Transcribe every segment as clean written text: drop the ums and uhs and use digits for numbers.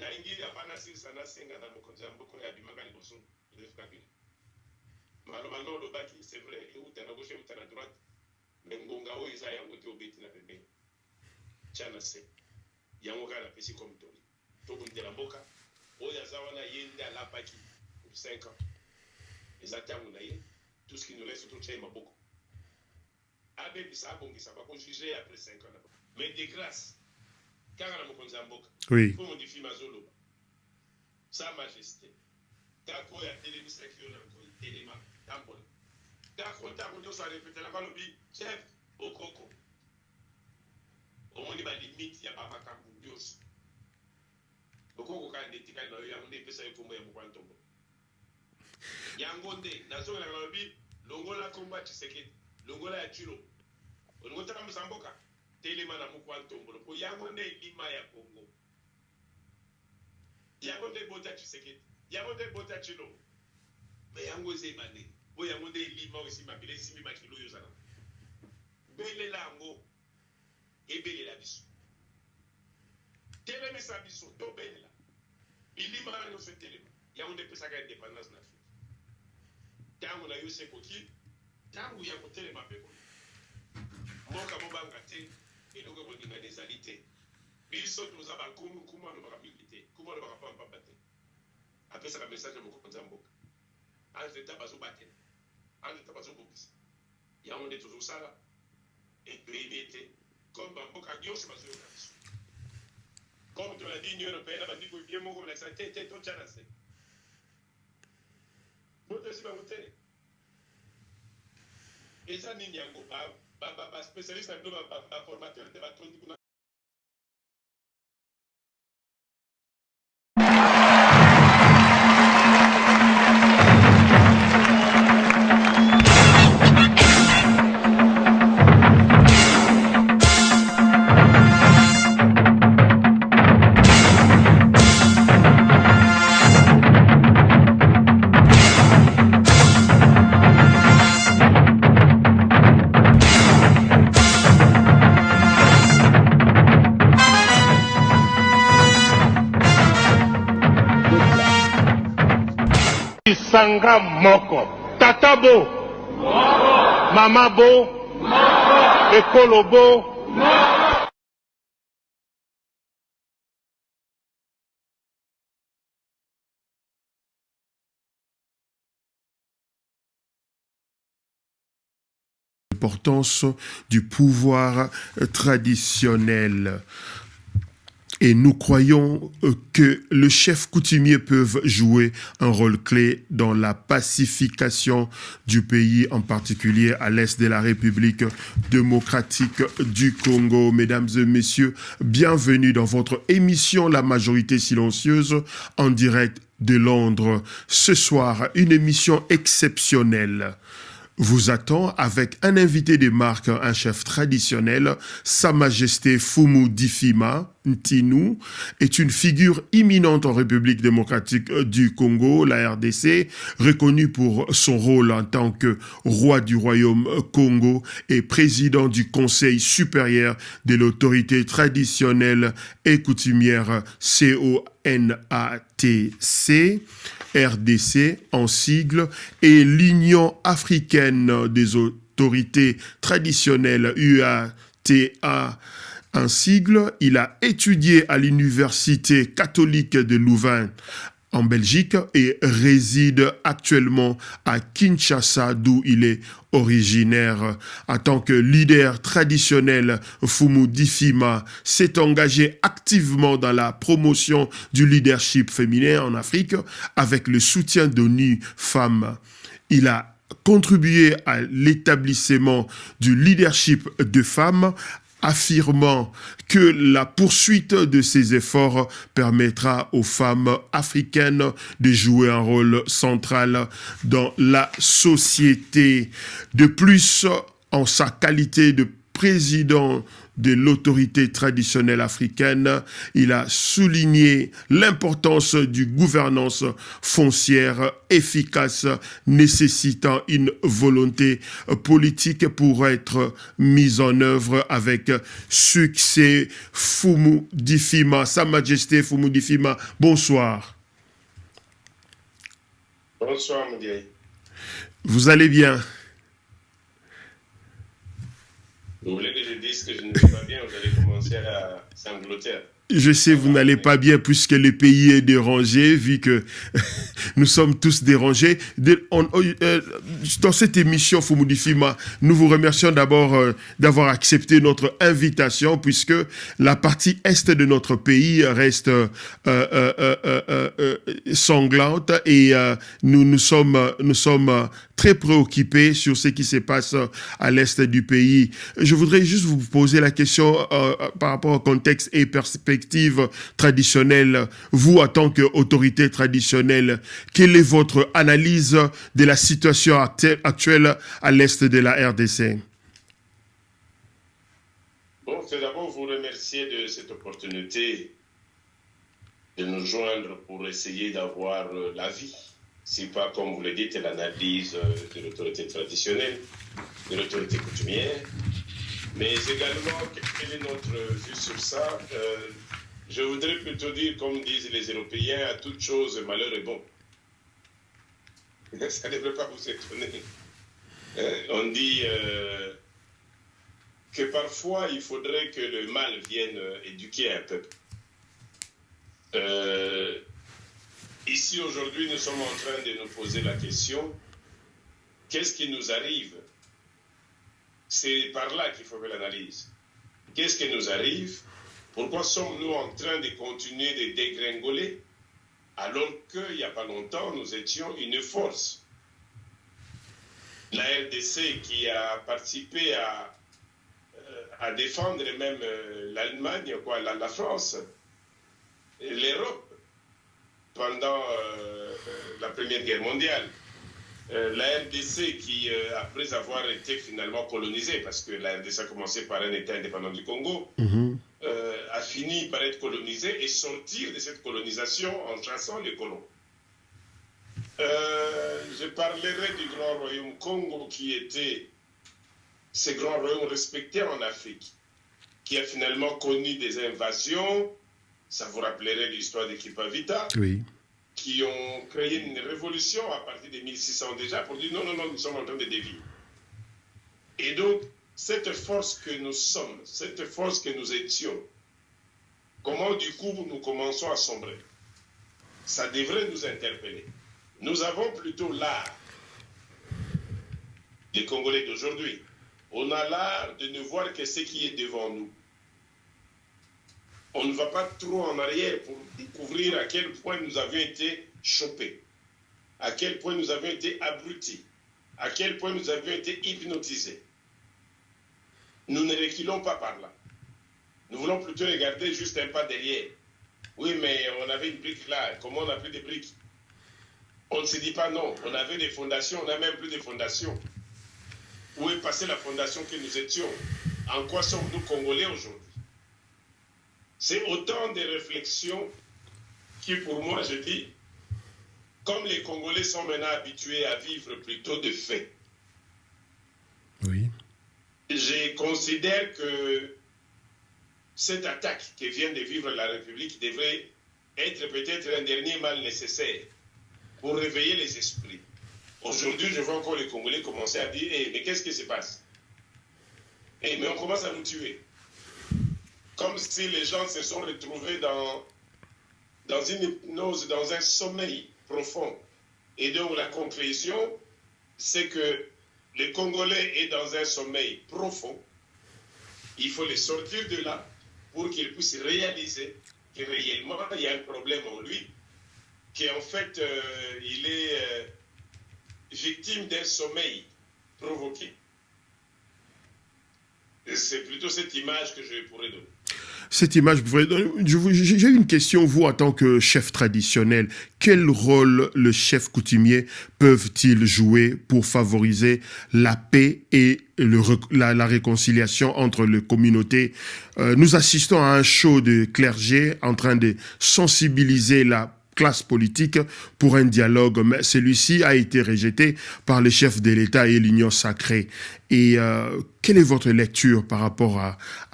Naingi hapana sana senga na mokonza mboko ya bimaka ni boson. Malomano le baki c'est vrai et où t'as la gauche et où t'as la droite. Mais ngonga o isa yango te obeti na pembe. Chana se. Yango kana pesi comme tori. To bundela mboka. O ya zawana yenda la baki pour 5 ans. Exactement na ye. Tout ce qui nous reste tout chez maboko. Abe bisa bongisa ba ko juger après 5 ans. Mais de grâce car na mokonza mboka. Oui. Faut modifier mazolo. Sa majesté. Tako ya télévision qui on a téléma. D'accord. D'accord, nous ça répète la balobi, chef, au coco. Au moins, il y a des limite, il y a pas de Dios. Le coco, quand il y a des personnes qui ont été tomber. Il y a un gondé, dans ce cas-là, l'ongola combat, tu sais que l'ongola est tulo. On a un samboka, téléma na mukwan tombe. Il y a un gondé, lima ya Congo. Il y a un gondé, bota, tu sais que. Il y a un gondé, bota, tulo. Mais il y a un gondé, mané. Boy a mondé lima aussi ma belle simi makilo yozana. Bele lango et bele la biso. Télé sa biso to bele la. Ilima no se télé. Ya onde pesa ka indépendance na Afrique. Tango na yose koki, tango ya ko télé ma peko. Moka mobanga te et donc on dit des alités. Biso nous avons kuma no ba milité, kuma no ba pamba baté. Après ça le message mo ko nzamboka. Ante tabazo baté. Il y a un des toujours ça là. Et puis, comme Bamboka Dios, c'est pas sûr. Comme tu l'as dit, l'Union européenne a dit que bien mon comme la santé, t'es tout chanassé. Vous te suivez, vous t'es. Et ça, n'y a pas spécialiste, un formateur, t'es pas trop dit. Sanga moko, tata bo, moko. Mama bo, moko. Ekolo bo, moko. L'importance du pouvoir traditionnel. Et nous croyons que le chef coutumier peut jouer un rôle clé dans la pacification du pays, en particulier à l'est de la République démocratique du Congo. Mesdames et messieurs, bienvenue dans votre émission La Majorité Silencieuse en direct de Londres. Ce soir, une émission exceptionnelle vous attend avec un invité de marque, un chef traditionnel. Sa Majesté Fumu Difima Ntinu est une figure imminente en République démocratique du Congo, la RDC, reconnue pour son rôle en tant que roi du royaume Congo et président du Conseil supérieur de l'autorité traditionnelle et coutumière CONATC. RDC en sigle, et l'Union africaine des autorités traditionnelles, UATA en sigle. Il a étudié à l'Université catholique de Louvain en Belgique et réside actuellement à Kinshasa, d'où il est originaire. En tant que leader traditionnel, Fumu Difima s'est engagé activement dans la promotion du leadership féminin en Afrique avec le soutien d'ONU Femmes. Il a contribué à l'établissement du leadership de femmes, affirmant que la poursuite de ces efforts permettra aux femmes africaines de jouer un rôle central dans la société. De plus, en sa qualité de président de l'autorité traditionnelle africaine. Il a souligné l'importance du gouvernance foncière efficace nécessitant une volonté politique pour être mise en œuvre avec succès. Fumu Difima, Sa Majesté Fumu Difima, bonsoir. Bonsoir, Moudiaï. Vous allez bien? Vous voulez que je dise que je ne vais pas bien, vous allez commencer à sangloter. Je sais, vous n'allez pas bien puisque le pays est dérangé, vu que nous sommes tous dérangés. Dans cette émission, Fumu Difima, nous vous remercions d'abord d'avoir accepté notre invitation, puisque la partie est de notre pays reste sanglante et nous sommes très préoccupés sur ce qui se passe à l'est du pays. Je voudrais juste vous poser la question par rapport au contexte et perspective traditionnelle. Vous, en tant qu'autorité traditionnelle, quelle est votre analyse de la situation actuelle à l'est de la RDC? Bon, c'est d'abord vous remercier de cette opportunité de nous joindre pour essayer d'avoir l'avis. C'est pas, comme vous le dites, l'analyse de l'autorité traditionnelle, de l'autorité coutumière, mais également, quelle est notre vue sur ça? Je voudrais plutôt dire, comme disent les Européens, à toute chose, malheur est bon. Ça ne devrait pas vous étonner. On dit que parfois, il faudrait que le mal vienne éduquer un peuple. Ici, aujourd'hui, nous sommes en train de nous poser la question, qu'est-ce qui nous arrive? C'est par là qu'il faut faire l'analyse. Qu'est-ce qui nous arrive? Pourquoi sommes-nous en train de continuer de dégringoler alors qu'il n'y a pas longtemps, nous étions une force? La RDC qui a participé à défendre même l'Allemagne, la France, l'Europe pendant la Première Guerre mondiale. La RDC qui, après avoir été finalement colonisée, parce que la RDC a commencé par un État indépendant du Congo, a fini par être colonisée et sortir de cette colonisation en chassant les colons. Je parlerai du grand royaume Congo qui était ce grand royaume respecté en Afrique, qui a finalement connu des invasions, ça vous rappellerait l'histoire de Kipavita, Oui. qui ont créé une révolution à partir de 1600 déjà pour dire non, nous sommes en train de dévier. Et donc, cette force que nous sommes, cette force que nous étions, comment du coup nous commençons à sombrer? Ça devrait nous interpeller. Nous avons plutôt l'art, les Congolais d'aujourd'hui, on a l'art de ne voir que ce qui est devant nous. On ne va pas trop en arrière pour découvrir à quel point nous avions été chopés, à quel point nous avions été abrutis, à quel point nous avions été hypnotisés. Nous ne reculons pas par là. Nous voulons plutôt regarder juste un pas derrière. Oui, mais on avait une brique là. Comment on a pris des briques? On ne se dit pas non. On avait des fondations, on n'a même plus de fondations. Où est passée la fondation que nous étions? En quoi sommes-nous Congolais aujourd'hui? C'est autant de réflexions qui, pour moi, je dis, comme les Congolais sont maintenant habitués à vivre plutôt de faits. Oui. Je considère que cette attaque que vient de vivre la République devrait être peut-être un dernier mal nécessaire pour réveiller les esprits. Aujourd'hui, je vois encore les Congolais commencer à dire hey, mais qu'est-ce qui se passe? Hey, mais on commence à nous tuer. Comme si les gens se sont retrouvés dans une hypnose, dans un sommeil profond. Et donc la conclusion, c'est que les Congolais est dans un sommeil profond. Il faut les sortir de là pour qu'ils puissent réaliser que réellement il y a un problème en lui, qu'en fait il est victime d'un sommeil provoqué. C'est plutôt cette image que je pourrais donner. cette image, j'ai une question, vous en tant que chef traditionnel, quel rôle le chef coutumier peuvent-ils jouer pour favoriser la paix et la réconciliation entre les communautés? Nous assistons à un show de clergé en train de sensibiliser la classe politique pour un dialogue, mais celui-ci a été rejeté par les chefs de l'État et l'Union sacrée. Et quelle est votre lecture par rapport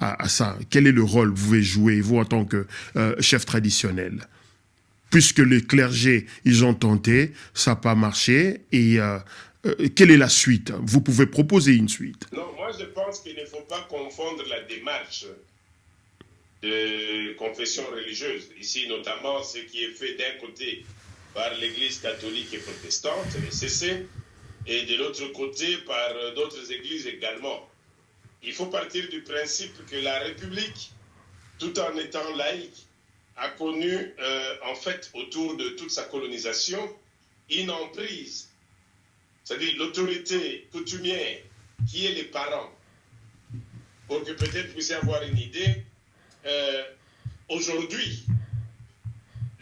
à ça? Quel est le rôle que vous pouvez jouer, vous, en tant que chef traditionnel? Puisque les clergés, ils ont tenté, ça n'a pas marché, et quelle est la suite? Vous pouvez proposer une suite. Non, moi je pense qu'il ne faut pas confondre la démarche de confession religieuse. Ici, notamment, ce qui est fait d'un côté par l'Église catholique et protestante, le CC, et de l'autre côté par d'autres églises également. Il faut partir du principe que la République, tout en étant laïque, a connu, en fait, autour de toute sa colonisation, une emprise. C'est-à-dire l'autorité coutumière, qui est les parents. Pour que peut-être vous puissiez avoir une idée, aujourd'hui,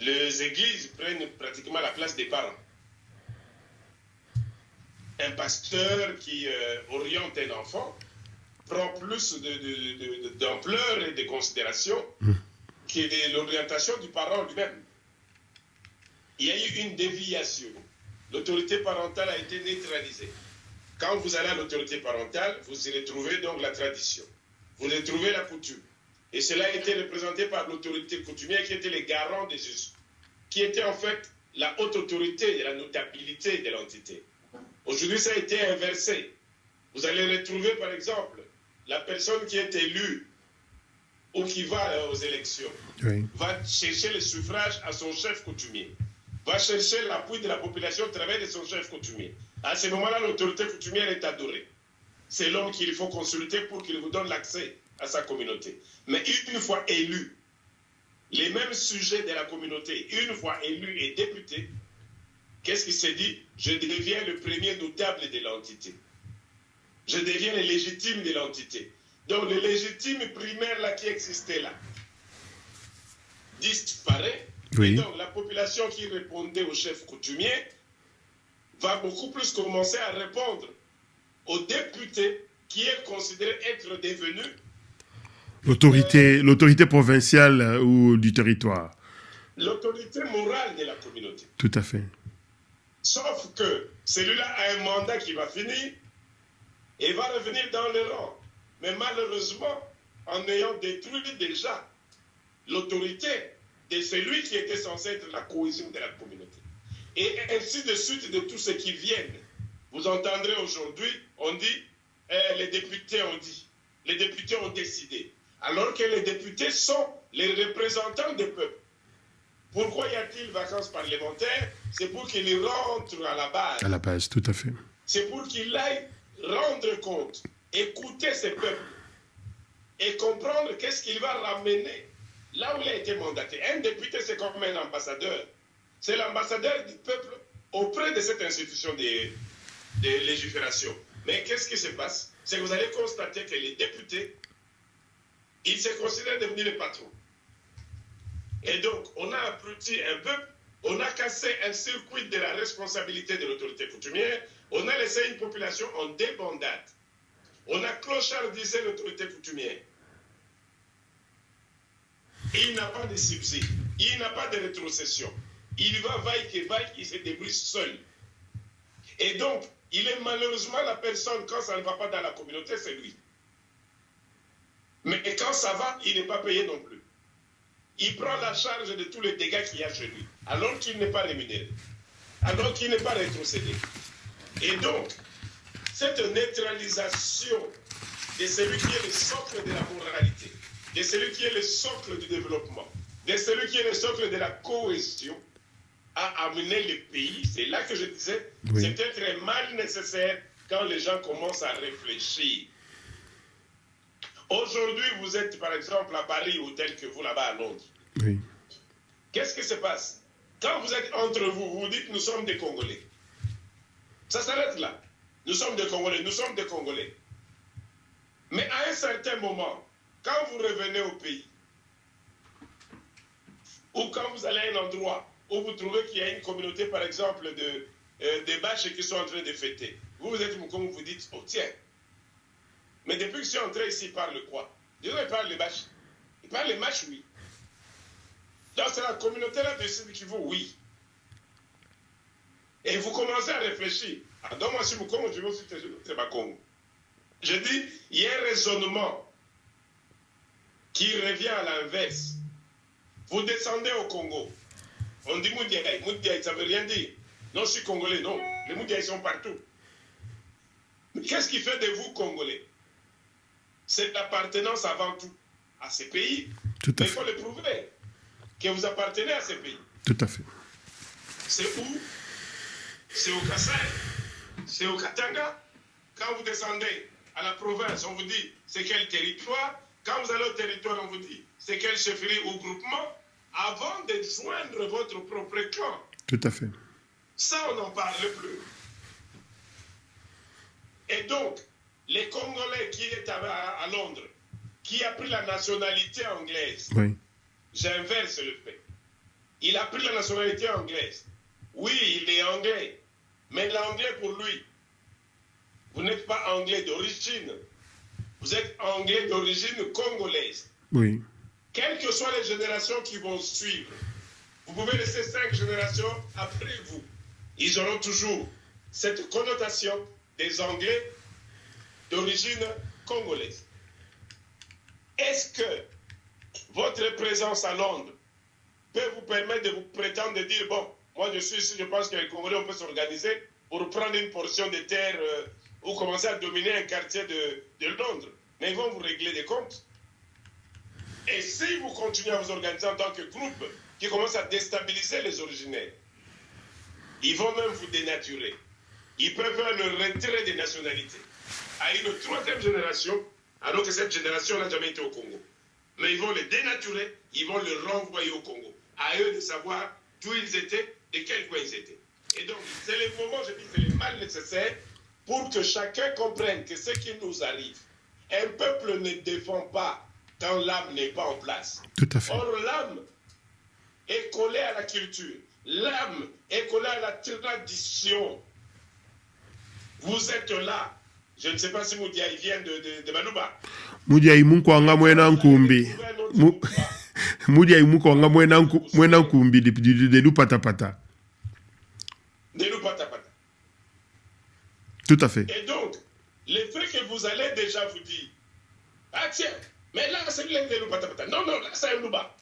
les églises prennent pratiquement la place des parents. Un pasteur qui oriente un enfant prend plus d'ampleur et de considération que l'orientation du parent lui-même. Il y a eu une déviation. L'autorité parentale a été neutralisée. Quand vous allez à l'autorité parentale, vous y retrouvez donc la tradition. Vous y retrouvez la coutume. Et cela a été représenté par l'autorité coutumière qui était les garants de Jésus, qui était en fait la haute autorité de la notabilité de l'entité. Aujourd'hui, ça a été inversé. Vous allez retrouver, par exemple, la personne qui est élue ou qui va aux élections, va chercher le suffrage à son chef coutumier, va chercher l'appui de la population au travers de son chef coutumier. À ce moment-là, l'autorité coutumière est adorée. C'est l'homme qu'il faut consulter pour qu'il vous donne l'accès à sa communauté. Mais une fois élu, les mêmes sujets de la communauté, une fois élu et député, qu'est-ce qu'il s'est dit? Je deviens le premier notable de l'entité. Je deviens le légitime de l'entité. Donc le légitime primaire là, qui existait là disparaît. Oui. Et donc la population qui répondait au chef coutumier va beaucoup plus commencer à répondre aux députés qui est considéré être devenu l'autorité provinciale ou du territoire. L'autorité morale de la communauté. Tout à fait. Sauf que celui-là a un mandat qui va finir et va revenir dans le rang. Mais malheureusement, en ayant détruit déjà l'autorité de celui qui était censé être la cohésion de la communauté. Et ainsi de suite de tous ceux qui viennent. Vous entendrez aujourd'hui, on dit, les députés ont dit, les députés ont décidé. Alors que les députés sont les représentants du peuple. Pourquoi y a-t-il vacances parlementaires? C'est pour qu'ils rentrent à la base. À la base, tout à fait. C'est pour qu'il aille rendre compte, écouter ce peuple et comprendre qu'est-ce qu'il va ramener là où il a été mandaté. Un député, c'est comme un ambassadeur. C'est l'ambassadeur du peuple auprès de cette institution de légifération. Mais qu'est-ce qui se passe? C'est que vous allez constater que les députés, ils se considèrent devenir les patrons. Et donc, on a abruti un peuple, on a cassé un circuit de la responsabilité de l'autorité coutumière, on a laissé une population en débandade. On a clochardisé l'autorité coutumière. Il n'a pas de subside, il n'a pas de rétrocession. Il va vaille que vaille, il se débrouille seul. Et donc, il est malheureusement la personne, quand ça ne va pas dans la communauté, c'est lui. Mais quand ça va, il n'est pas payé non plus. Il prend la charge de tous les dégâts qu'il y a chez lui, alors qu'il n'est pas rémunéré, alors qu'il n'est pas rétrocédé. Et donc, cette neutralisation de celui qui est le socle de la moralité, de celui qui est le socle du développement, de celui qui est le socle de la cohésion, a amené le pays, c'est là que je disais, oui. C'est peut-être un mal nécessaire quand les gens commencent à réfléchir. Aujourd'hui, vous êtes par exemple à Paris ou tel que vous là-bas à Londres. Oui. Qu'est-ce qui se passe? Quand vous êtes entre vous, vous dites nous sommes des Congolais. Ça s'arrête là. Nous sommes des Congolais, nous sommes des Congolais. Mais à un certain moment, quand vous revenez au pays, ou quand vous allez à un endroit où vous trouvez qu'il y a une communauté, par exemple, des bâches qui sont en train de fêter. Vous êtes comme vous dites, oh tiens, mais depuis que je suis entré ici, il parle quoi? Dieu, il parle les bâches. Il parle les mâches, oui. Donc c'est la communauté là de Sud Kivu, oui. Et vous commencez à réfléchir. Ah, donc moi, si vous Congo, je vais aussi te ma Congo. Je dis, il y a un raisonnement qui revient à l'inverse. Vous descendez au Congo. On dit Moudiaï. Moudiaï, ça ne veut rien dire. Non, je suis congolais. Non, les Moudiaïs sont partout. Mais qu'est-ce qui fait de vous Congolais? C'est l'appartenance avant tout à ces pays. Tout à Mais il fait. faut le prouver que vous appartenez à ces pays. Tout à fait. C'est où? C'est au Kassai, c'est au Katanga. Quand vous descendez à la province, on vous dit c'est quel territoire. Quand vous allez au territoire, on vous dit c'est quel chefferie ou groupement. Avant de joindre votre propre clan. Tout à fait. Ça, on n'en parle plus. Et donc, les Congolais qui est à Londres, qui a pris la nationalité anglaise, Oui. j'inverse le fait. Il a pris la nationalité anglaise. Oui, il est anglais. Mais l'anglais pour lui, vous n'êtes pas anglais d'origine. Vous êtes anglais d'origine congolaise. Oui. Quelles que soient les générations qui vont suivre, vous pouvez laisser 5 générations après vous. Ils auront toujours cette connotation des Anglais d'origine congolaise. Est-ce que votre présence à Londres peut vous permettre de vous prétendre de dire, bon, moi je suis ici, je pense que les Congolais, on peut s'organiser pour prendre une portion de terre ou commencer à dominer un quartier de Londres. Mais ils vont vous régler des comptes. Et si vous continuez à vous organiser en tant que groupe qui commence à déstabiliser les originaires, ils vont même vous dénaturer. Ils peuvent faire le retrait des nationalités à une 3e génération, alors que cette génération n'a jamais été au Congo. Mais ils vont les dénaturer, ils vont le renvoyer au Congo. À eux de savoir d'où ils étaient, de quel coin ils étaient. Et donc, c'est le moment, je dis, c'est le mal nécessaire pour que chacun comprenne que ce qui nous arrive, un peuple ne défend pas quand l'âme n'est pas en place. Tout à fait. Or, l'âme est collée à la culture. L'âme est collée à la tradition. Vous êtes là. Je ne sais pas si Moudiaï vient de Manuba. Mudiaï Munkwanga Mwena Nkumbi. Mudiaï Munkwanga Mwena Nkumbi de Lupatapata. De Lupatapata. Tout à fait. Et donc, le fait que vous allez déjà vous dire, ah tiens, mais là c'est le Lupatapata. Non, non, là c'est un Luba.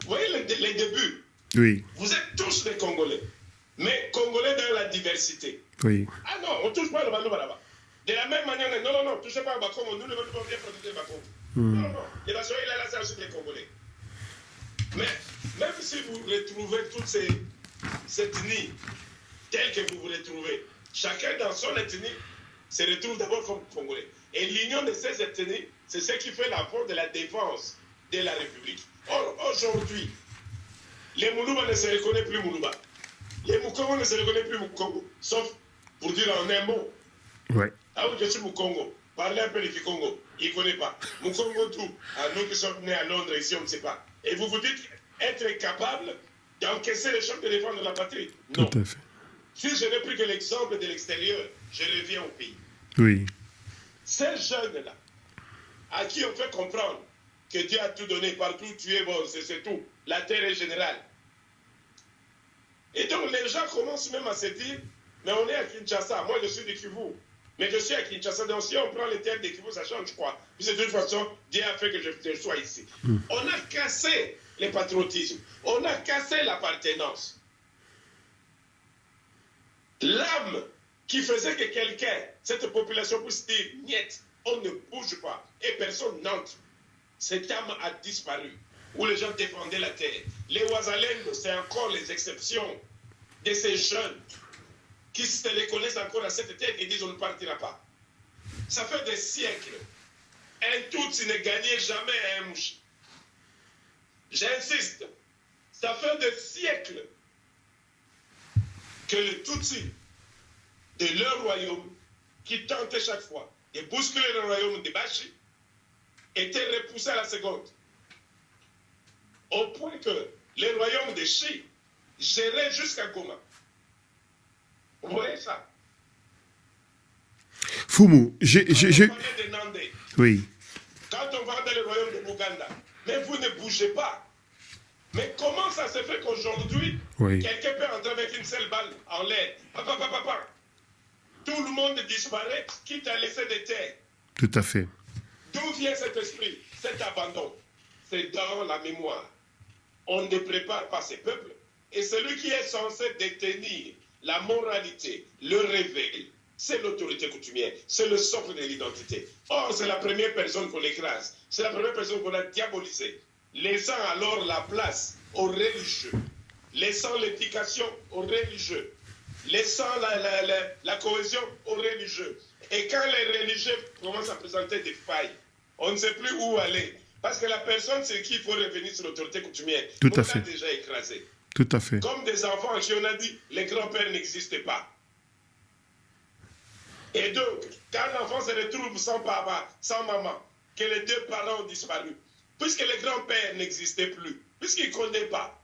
Vous voyez les débuts. Oui. Vous êtes tous des Congolais. Mais Congolais dans la diversité. Oui. Ah non, on ne touche pas le Balouba là-bas. De la même manière, non, non, non, touchez pas au Bakongo, nous ne voulons pas bien protéger le Bakongo. Non, non, non, il va soyez là, c'est aussi des Congolais. Mais même si vous retrouvez toute cette ethnie telle que vous vous retrouvez, chacun dans son ethnie se retrouve d'abord comme Congolais. Et l'union de ces ethnies, c'est ce qui fait l'apport de la défense de la République. Or, aujourd'hui, les Moulouba ne se reconnaissent plus Moulouba. Les Mukongo ne se reconnaissent plus Mukongo. Sauf pour dire en un mot. Ouais. Ah oui, je suis Mukongo. Parlez un peu de Kikongo. Il ne connaît pas. Mukongo tout. Ah, nous qui sommes nés à Londres, ici, on ne sait pas. Et vous vous dites être capable d'encaisser les chocs de défendre la patrie. Non. Tout à fait. Si je n'ai plus que l'exemple de l'extérieur, je reviens au pays. Oui. Ces jeunes-là, à qui on fait comprendre que Dieu a tout donné, partout tu es bon, c'est tout. La terre est générale. Et donc les gens commencent même à se dire, mais on est à Kinshasa, moi je suis de Kivu, mais je suis à Kinshasa, donc si on prend les terres de Kivu, ça change quoi? Puis de toute façon, Dieu a fait que je sois ici. On a cassé le patriotisme, on a cassé l'appartenance. L'âme qui faisait que quelqu'un, cette population puisse dire, niet, on ne bouge pas, et personne n'entre. Cette âme a disparu, où les gens défendaient la terre. Les Ouazalènes, c'est encore les exceptions de ces jeunes qui se reconnaissent encore à cette terre et disent on ne partira pas. Ça fait des siècles. Un Tutsi ne gagnait jamais un Mouchi. J'insiste, ça fait des siècles que le Tutsi de leur royaume, qui tentait chaque fois de bousculer le royaume de Bashi, était repoussé à la seconde. Au point que les royaumes de Chine, gérés jusqu'à Goma. Vous voyez ça? Fumu, Quand on parlait de Nandé, oui. quand on va dans le royaume de Buganda, mais vous ne bougez pas. Mais comment ça se fait qu'aujourd'hui, Oui. quelqu'un peut entrer avec une seule balle en l'air? Tout le monde disparaît, quitte à laisser des terres. Tout à fait. D'où vient cet esprit, cet abandon? C'est dans la mémoire. On ne prépare pas ces peuples. Et celui qui est censé détenir la moralité, le réveil, c'est l'autorité coutumière, c'est le socle de l'identité. Or, c'est la première personne qu'on écrase, c'est la première personne qu'on a diabolisée, laissant alors la place aux religieux, laissant l'éducation aux religieux, laissant la cohésion aux religieux. Et quand les religieux commencent à présenter des failles, on ne sait plus où aller. Parce que la personne sur qui il faut revenir sur l'autorité coutumière, Tout on à l'a fait. déjà écrasé. Tout à fait. Comme des enfants à qui on a dit les grands-pères n'existent pas. Et donc, quand l'enfant se retrouve sans papa, sans maman, que les deux parents ont disparu, puisque les grands-pères n'existaient plus, puisqu'il ne connaît pas,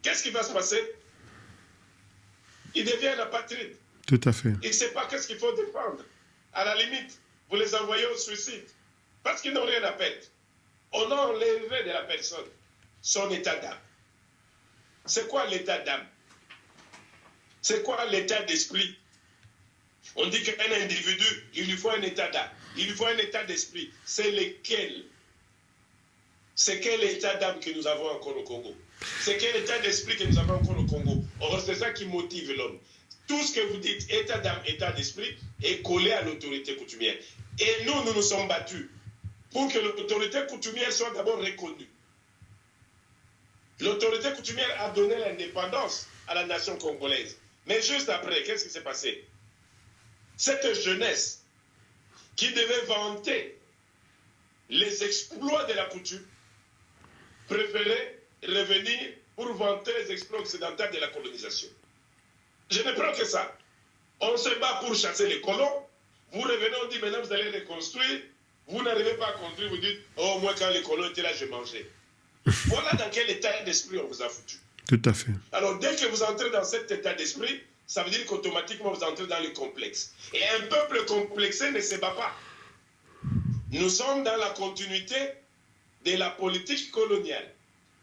qu'est-ce qui va se passer? Il devient un apatride. Tout à fait. Il ne sait pas qu'est-ce qu'il faut défendre. À la limite, vous les envoyez au suicide. Parce qu'ils n'ont rien à perdre. On enlèverait de la personne son état d'âme. C'est quoi l'état d'âme? C'est quoi l'état d'esprit? On dit qu'un individu, il lui faut un état d'âme. Il lui faut un état d'esprit. C'est lequel? C'est quel état d'âme que nous avons encore au Congo? C'est quel état d'esprit que nous avons encore au Congo? Or, c'est ça qui motive l'homme. Tout ce que vous dites, état d'âme, état d'esprit, est collé à l'autorité coutumière. Et nous nous sommes battus pour que l'autorité coutumière soit d'abord reconnue. L'autorité coutumière a donné l'indépendance à la nation congolaise. Mais juste après, qu'est-ce qui s'est passé? Cette jeunesse qui devait vanter les exploits de la coutume préférait revenir pour vanter les exploits occidentaux de la colonisation. Je ne prends que ça. On se bat pour chasser les colons. Vous revenez, on dit maintenant vous allez reconstruire. Vous n'arrivez pas à construire, vous dites, oh, moi quand les colons étaient là, je mangeais. Voilà dans quel état d'esprit on vous a foutu. Tout à fait. Alors dès que vous entrez dans cet état d'esprit, ça veut dire qu'automatiquement vous entrez dans le complexe. Et un peuple complexé ne se bat pas. Nous sommes dans la continuité de la politique coloniale,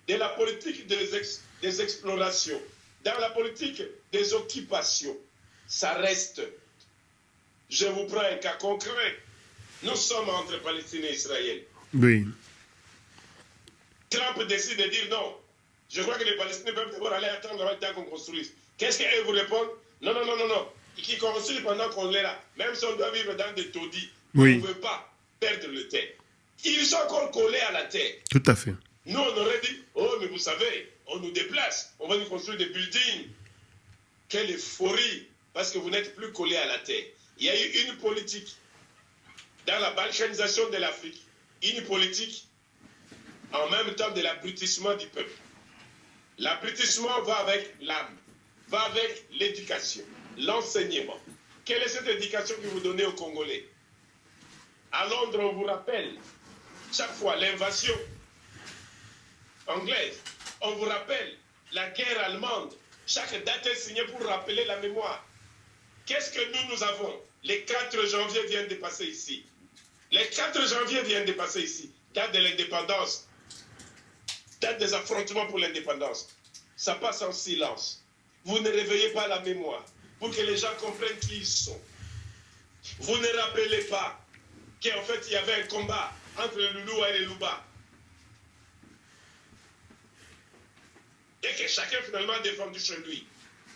de la politique des explorations, dans la politique des occupations. Ça reste. Je vous prends un cas concret. Nous sommes entre Palestine et Israël. Oui. Trump décide de dire non. Je crois que les Palestiniens peuvent d'abord aller attendre le temps qu'on construise. Qu'est-ce qu'eux vous répondent? Non, non, non, non, non. Qui construit pendant qu'on est là. Même si on doit vivre dans des taudis, Oui. on ne veut pas perdre le terre. Ils sont encore collés à la terre. Tout à fait. Nous, on aurait dit, oh, mais vous savez, on nous déplace, on va nous construire des buildings. Quelle euphorie, parce que vous n'êtes plus collés à la terre. Il y a eu une politique dans la balkanisation de l'Afrique, une politique en même temps de l'abrutissement du peuple. L'abrutissement va avec l'âme, va avec l'éducation, l'enseignement. Quelle est cette éducation que vous donnez aux Congolais? À Londres, on vous rappelle chaque fois l'invasion anglaise. On vous rappelle la guerre allemande. Chaque date est signée pour rappeler la mémoire. Qu'est-ce que nous avons? Les 4 janvier viennent de passer ici. Les 4 janvier viennent de passer ici. Date de l'indépendance. Date des affrontements pour l'indépendance. Ça passe en silence. Vous ne réveillez pas la mémoire pour que les gens comprennent qui ils sont. Vous ne rappelez pas qu'en fait il y avait un combat entre le Loulou et les Louba. Et que chacun finalement a défendu chez lui.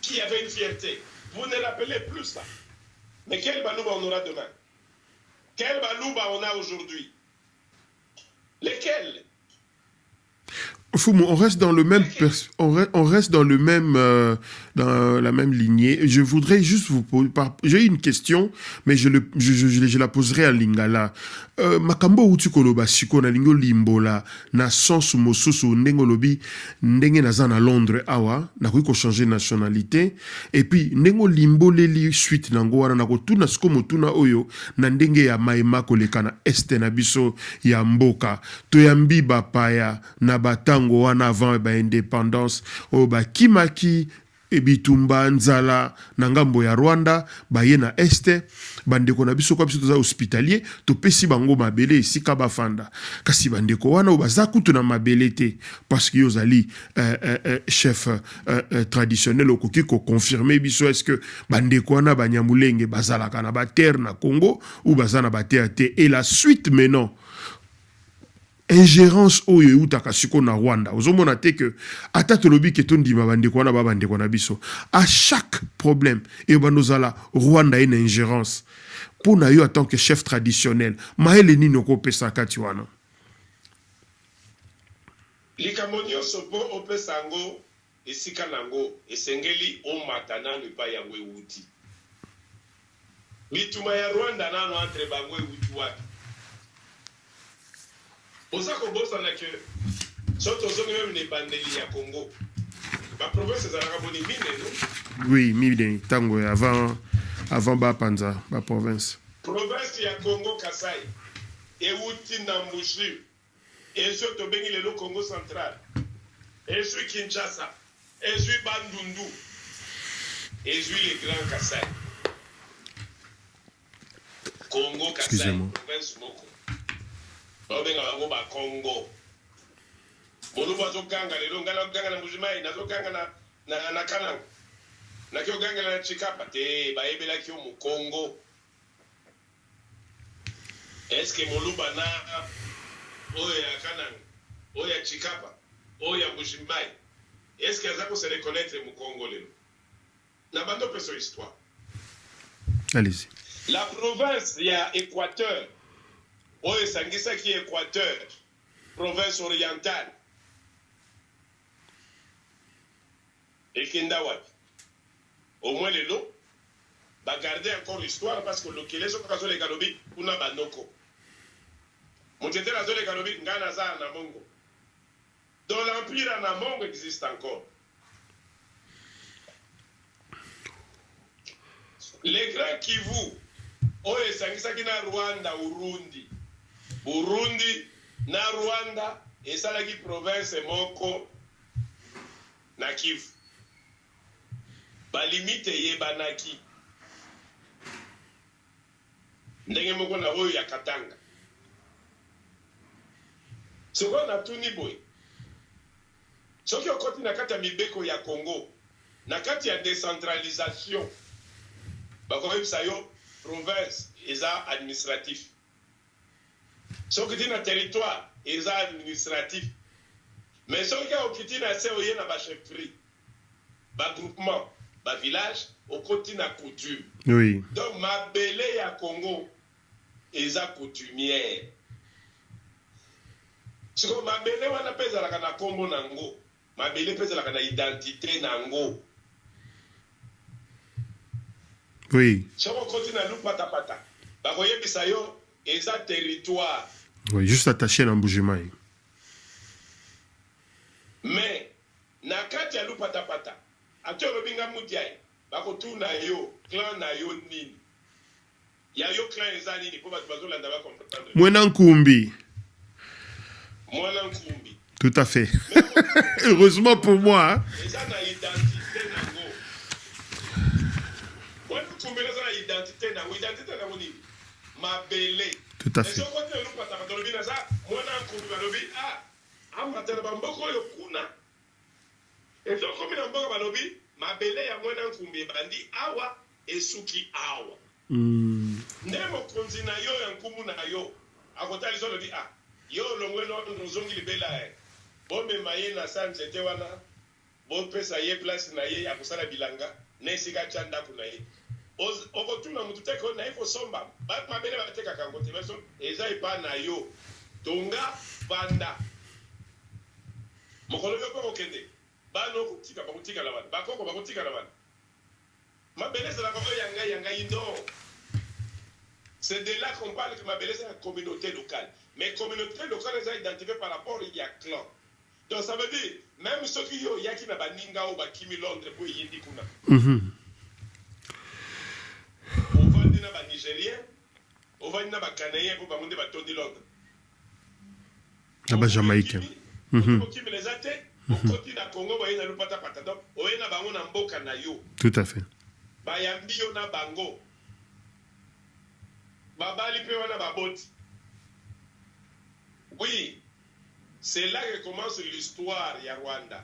Qui avait une fierté. Vous ne rappelez plus ça. Mais quel Balouba on aura demain? Quel Balouba on a aujourd'hui? Lesquels? Fumu, on reste dans le même on reste dans le même dans la même lignée. Je voudrais juste vous poser j'ai une question, mais je la poserai à Lingala. Makambo uti koloba siko na lingo limbola na sensu mosusu ndengolobi ndenge naza na Londres awa na ko changer nationalité et puis ndengo limbo leli suite nango wana na ko tuna siko motuna oyo na ndenge ya maima koleka na este na biso ya mboka to yambi bapaya na batang ntango wana avant ba indépendance o ba kimaki ebitumba nzala na ngambo ya Rwanda baye na este bandeko na biso kwa biso toza hospitalier topesi bango mabele esika bafanda kasi bandeko wana o baza kutu na mabele te parce que yozali chef traditionnel okoki ko confirmer biso est-ce que bandeko wana banyamulenge bazalaka na ba terre na Congo ou bazana ba terre te et la suite maintenant ingérence oyo eutaka siko na Rwanda ozomona te que ata tolobi ke tondima bandeko wana babandeko na biso à chaque problème et banozala Rwanda ina ingérence pour na yo en tant que chef traditionnel maele nini okopesa kati wana likambo nyonso mpo opesa yango esika nango esengeli omata nano epai yango euti bituma ya Rwanda nano entre bango euti wapi oza kobosana ke soto ozongi meme na ebandeli ya Congo baprovince ezalaka boni mineno oui mine tango avant bapanza baprovince province ya Congo Kasai euti na mbushu ezwi tobengi lelo Congo central ezwi Kinshasa ezwi Bandundu ezwi le Grand Kasai Congo Kasai province moko obenga bango ba Congo bolu bazokanga lelo ngala kanga na Mbujimai nazokanga na Kananga nakioganga na Chikapa te baebela kyo mu Congo eske moluba na oya Kananga oya Chikapa oya Mbujimai eske azako se reconnaître mu Congo lelo na bando peso histoire allez-y la province ya Équateur oyo sangisaki Équateur province orientale ekenda wapi au moins lelo bagarder encore l'histoire parce que lokele soki azoleka lobi kuna banoko motetela azoleka lobi ngai naza na Mongo donc l'empire na Mongo existe encore les grands Kivu oyo esangisaki na Rwanda Burundi na Rwanda esalaki province moko na Kivu balimite yebanaki ndenge moko na oyo ya Katanga soko na tuni boy soki okoti na kati ya mibeko ya Congo na kati ya décentralisation bakoyebisa yo province eza administratif soki tina territoire eza administratif mais soki okiti na se oye na bachefferie bagroupement bavillage okoti na coutume oui donc mabele ya Congo eza coutumière siko mabele wana mpe ezalaka na kombo nango mabele mpe ezalaka na identité nango oui soko okoti na lupatapata bakoyebisa yo eza territoire oui juste attaché na Mbujimai mais na kati ya lupatapata ati olobinga mudiai bakotuna yo clan na yo nini ya yo clan eza nini mpo bato bazolanda bakomprendre Mwana Nkumbi tout à fait heureusement pour moi hein? eza na identité nango Mwana Nkumbi eza na identité nango nini mabele tout à fait esokote lupatapata olobi naza Mwana Nkumbi balobi amatela bamboko oyo kuna ezokomi na mboka balobi mabele ya Mwana Nkumbi ebandi awa esuki awa nde mokonzi na yo ya nkumu na yo akotalisa olobi yo olongwe nozongi libela bomema ye na sa nzete wana bopesa ye place na ye ya kosala bilanga na esika tya ndako na ye okotuna mutu te ko na ye kosomba mabele batekaka yango te biso eza epa na yo tonga banda mokolo yo mpo okende bana bakotikala wana bakoko bakotikala wana mabele ezalaka oyo ya ngai non c'est de là qu'on parle que mabele c'est la communauté locale mais communauté locale est identifiée par rapport à clan donc ça veut dire même ceux qui ont yaki na baninga ou bakimi Londres pour yindi kuna on va dire na ba Nigérien on va dire na ba Canadien pour bamonde batondi Londres na ba Jamaïcain okimi les ate okoti na Congo boye na lupata pata donc oye na bango na mboka na yo Tout à fait. bayambi yo na bango babali pe wana baboti. Oui, c'est là que commence l'histoire ya Rwanda.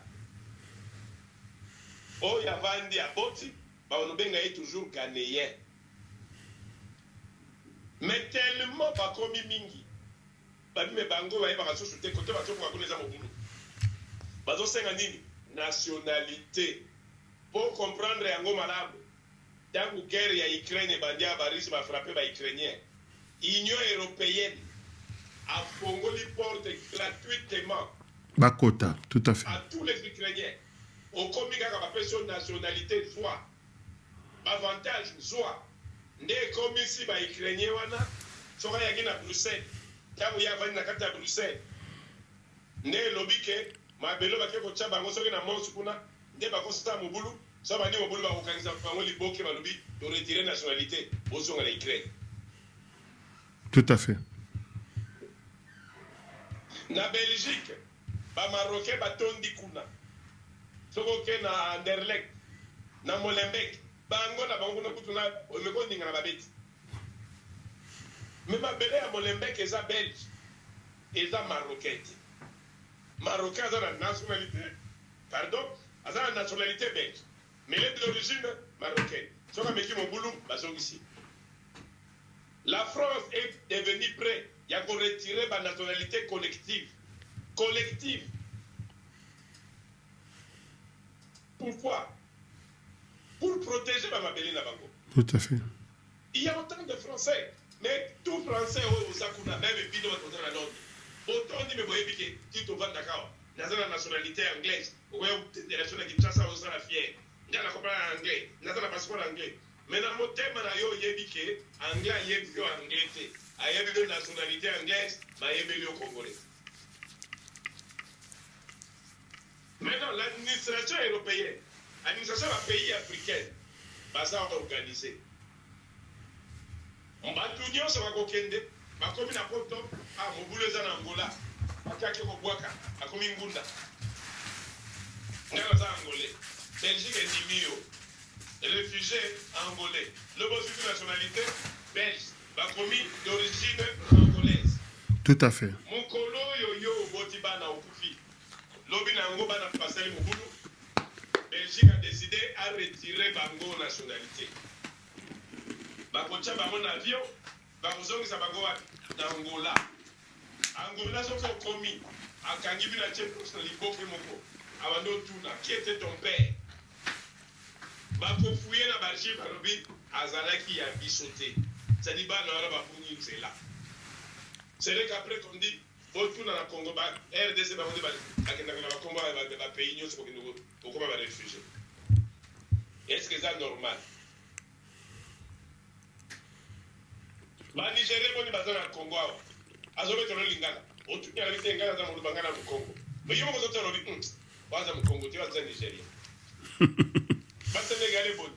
Oyo avandi aboti baonobenga ye toujours ghanéen. Mais tellement bakomi mingi babime bango baye bakasosu te kote bazokoka kuna eza mobulu bazosenga nini nationalité pour comprendre yango malamu. Ntango guerre ya Ukraine ebandi ya barisi bafrappe baukrainien, Union européenne afongoli porte gratuitement Bakota, tout à fait. à tous les Ukrainiens. Okomi kaka bapesi yo nationalité zwa bavantage zwa nde ekomisi baukrainien wana soki ayaki na Bruxelles ntango ye avandi na kati ya Bruxelles nde elobi ke mabelo bake kotya bango soki na monsu kuna nde bakosala mobulu so bandi mobulu bakokangisa bango liboke balobi toretire nationalité bozonga na Ukraine. Tout à fait. Na Belgique bamarocain batondi kuna soki oke na Anderlecht na Molenbeek bango na bango kuna kutu na omekondinga na babeti me mabele ya Molenbeek eza belge eza marocain te. Marocain aza na nationalité pardon aza na nationalité belge mais il est d'origine marocaine soki ameki mobulu bazongisi. La France est devenue prête à retirer la nationalité collective. Collective. Pourquoi? Pour protéger ma mabélé na bango. Tout à fait. Il y a autant de Français, mais tout Français aux Akuna, même Bino dans la Nord. Autant dit, mais vous voyez, Tito Van Dakar, dans la nationalité anglaise, ou la nationalité qui chasse aux la fière, dans la compagnie anglais, dans la passeport anglais. Mais dans mon thème, il y a dit que l'anglais a été anglais. Il y a une nationalité anglaise, mais il y a une congolais. Maintenant, l'administration européenne, l'administration des pays africains, ça va organiser. On va tout dire, ça va kokende, ma commune à Poto, à Moboulez en Angola, à Kake Kobwaka, à Komingunda. On a Angolais. Belgique est Nimio. Réfugiés angolais. Le boss de nationalité belge, bakomi d'origine angolaise. Tout à fait. Mukolo yoyo botiba na okufi. Lobi na ngo bana pasali mubulu. Belgique a décidé à retirer bango nationalité. Bakocha bango na avion, bakozongisa bango na Angola. Angola soko komi akangi bina chepos na liboke moko. Abando tuna, qui était ton père? Bakofouye na barchi balobi azalaki ya bisoté. Ça dit ba na wala bapungi c'est là. C'est là qu'après qu'on dit autour dans la Congo ba RDC ba monde ba akenda na Congo ba pays nyonso ko kingo ko ba réfugié. Est-ce que c'est normal? Ba Nigeria boni bazana na Congo awa. Azobe to lingala. Otu ya bite ngala za mu bangana mu Congo. Mais yo mo ko to lobi waza mu Congo ti waza Nigeria. Sénégalais bon.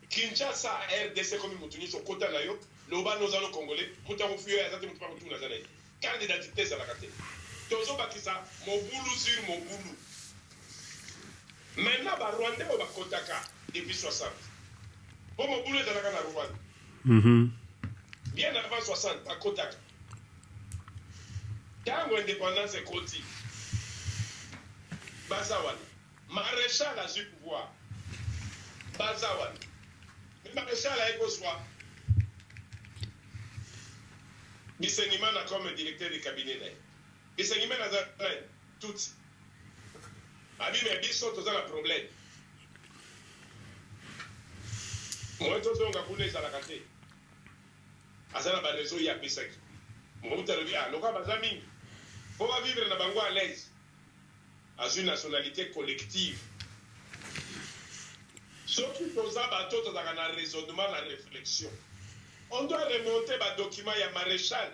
Kinshasa RDC comme mutunyi sokota na yo, loba nos allons congolais, mutango fuyo ya zate mutuma mutuna zana yi. Carte d'identité ça la kate. Tozo bakisa mobulu sur mobulu. Maintenant ba Rwanda ba kotaka depuis 60. Bon mobulu za na Rwanda. Bien avant 60 ba kotaka. Tango indépendance est koti. Bazawana. Maréchal a su pouvoir. Bazawan. Mais Maréchal a été soit. Bissenimana comme directeur du cabinet. Bissenimana a tout. Abi mais biso tous un problème. Moi tous on a voulu ça la cater. Azana ba réseau ya bisek. Moi tu le bien, loka bazami. Faut vivre na bango à l'aise. À une nationalité collective. Surtout pour ça, on a un raisonnement, la réflexion. On doit remonter le document, il y a maréchal.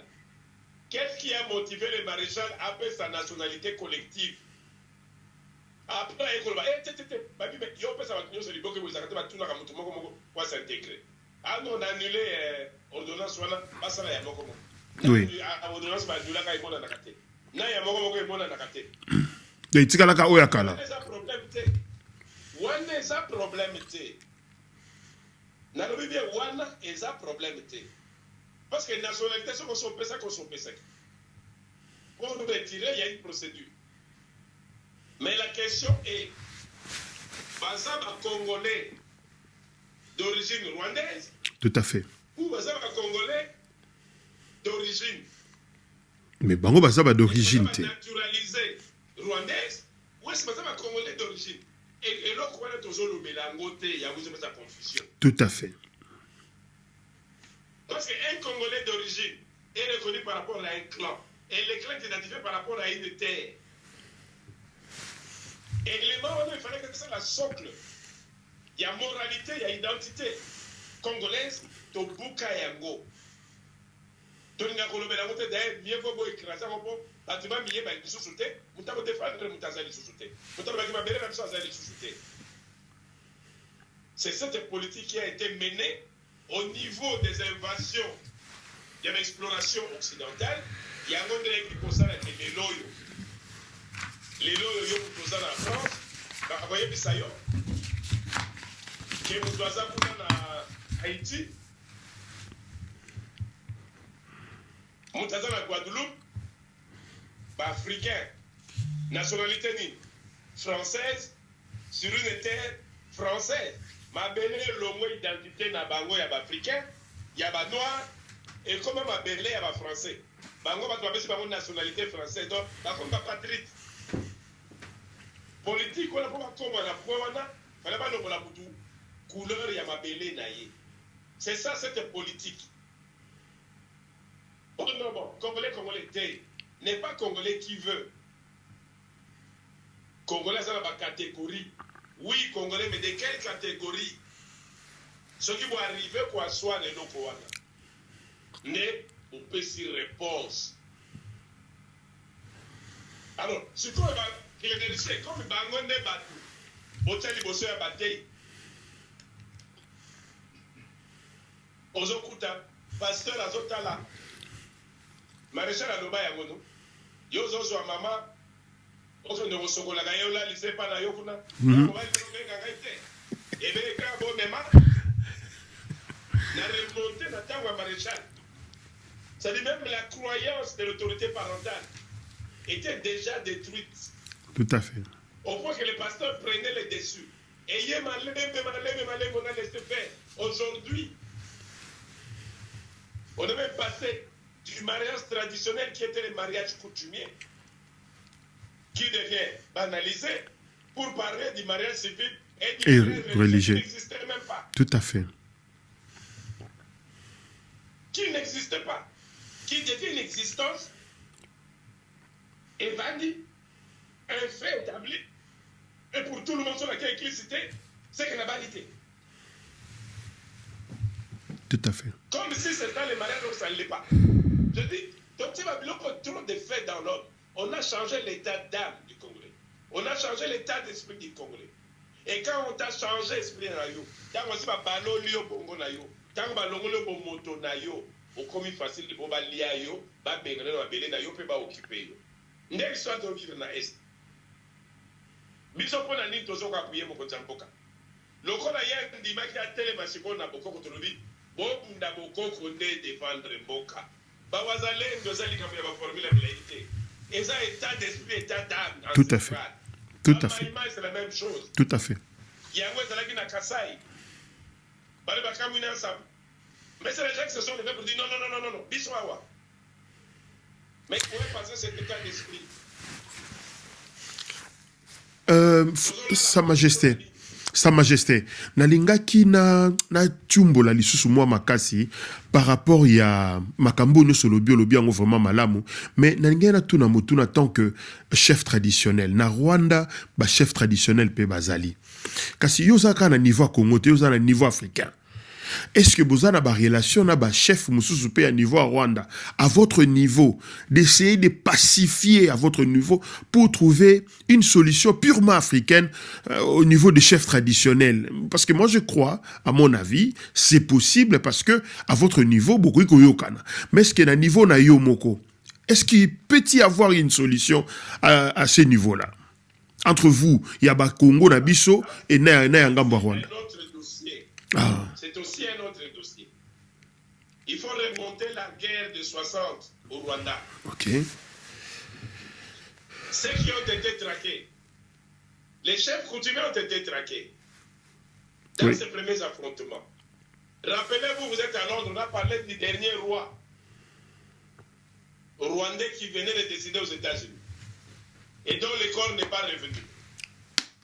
Qu'est-ce qui a motivé le maréchal après sa nationalité collective? Après, il va s'intégrer. Ah non, on a annulé l'ordonnance, oui. l'ordonnance va annuler quand il na ya moko moko emona na kate de tikalaka oyo akala eza problème te wana eza problème te nalobi bien wana eza problème te parce que nationalité soko sopesa kosopesaki pour nous retirer il y a une procédure mais la question est baza Congolais d'origine rwandaise tout à fait ou baza Congolais d'origine mais bango baza d'origine te naturalisé rwandaise ou est-ce baza Congolais d'origine et là quoi là toujours le mélange il y a vous avez confusion tout à fait parce qu'un Congolais d'origine est reconnu par rapport à un clan et le clan est identifié par rapport à une terre. Et l'élément, il fallait que c'est la socle. Il y a moralité, il y a identité congolaise, Tobuka Yango. Toninga kolobela ngote d'ailleurs, mieux vaut écraser un peu, bâtiment mieux ba biso souté, mutako défendre mutazali souté. Mutako ba mabele ba biso azali souté. C'est cette politique qui a été menée au niveau des invasions. Il y a l'exploration occidentale, il y a un autre qui pose les loyaux. Les loyaux qui posent la France, vous voyez Bissayo, qui est en Haïti, Moutaza en Guadeloupe, africain, nationalité ni française, sur une terre française. Ma belle l'homo identité na bango ya africain, ya ba noir, et comment ma belle ya ba français. Bango ba tobesi bango nationalité française, donc ba comme ba patriote. Politique on a pas comme na poana, fallait pas no la butu couleur ya ma belle na ye. C'est ça cette politique. Oh non bon, Congolais n'est pas Congolais qui veut. Congolais ça la catégorie. Oui, Congolais, mais de quelle catégorie? Ce qui vont arriver, quoi soit les locaux. Mais on peut s'y réponse. Alors, ce qu'on va dire, comme Bangon de Batou, Hôtel Libosso à Bataille, Ozokuta, Pasteur Azotala, Maréchal Aloba Yagono, Yozo à Maman. Ozo ne resokola ga yola lycée pa na yokuna on va le nga ngaite et bien ka bo mema na remonter na tango maréchal ça dit même la croyance de l'autorité parentale était déjà détruite tout à fait au point que les pasteurs prenaient les dessus et yé malé on a laissé faire aujourd'hui on est même passé du mariage traditionnel qui était le mariage coutumier qui devient banalisé pour parler du mariage civil et du mariage religieux qui n'existait même pas. Tout à fait. Qui n'existait pas. Qui devient une existence évanouie, un fait établi. Et pour tout le monde sur laquelle il est cité, c'est que la vanité. Tout à fait. Comme si c'était le mariage, donc ça ne l'est pas. Je dis, donc tu vas trop de faits dans l'homme. On a changé l'état d'âme du Congolais. On a changé l'état d'esprit du Congolais. Et quand on t'a changé l'esprit, quand on s'est balo lio bongo na yo, quand on balongo le bon moto na yo, au commis facile de boba lia yo, ba bengana na belé na yo pe ba occuper yo. Ndek soit de vivre na est. Biso pona ni tozo ka kuye moko tsampoka. Lokola ya ndima ki atele masiko na bokoko tolobi, bo munda bokoko nde défendre mboka. Ba wazalendo zali kama ya ba formule la réalité. Et ça, état d'esprit, état d'âme. Tout à fait. Tout à fait. C'est la même chose. Tout à fait. Il y a un qui na Kassai. Mais c'est les gens qui se sont levés pour dire non. Biswawa. Mais où est passé cet état d'esprit? Sa Majesté, nalingaki na tchumbo la lisusu mwa makasi par rapport ya makambo no solo biolobi yango vraiment malamu mais nalingaki na tuna mutuna tant que chef traditionnel na Rwanda ba chef traditionnel pe bazali kasi yozaka na niveau Congo te yozaka na niveau africain. Est-ce que vous avez une relation avec le chef Moussousoupé à niveau à Rwanda, à votre niveau, d'essayer de pacifier à votre niveau pour trouver une solution purement africaine au niveau des chefs traditionnels? Parce que moi je crois, à mon avis, c'est possible parce que à votre niveau, beaucoup de yokana. Mais est-ce que à niveau na yomoko, Est-ce qu'il peut y avoir une solution à ce niveau-là? Entre vous, il y a Congo, Nabiso et Nayangamba Rwanda. C'est un autre dossier. Ah, C'est aussi un autre dossier. Il faut remonter la guerre de 60 au Rwanda. ok. Ceux qui ont été traqués, les chefs coutumiers ont été traqués dans Oui. ces premiers affrontements. Rappelez-vous, vous êtes à Londres, on a parlé du dernier roi rwandais qui venait de décider aux États-Unis et dont le corps n'est pas revenu.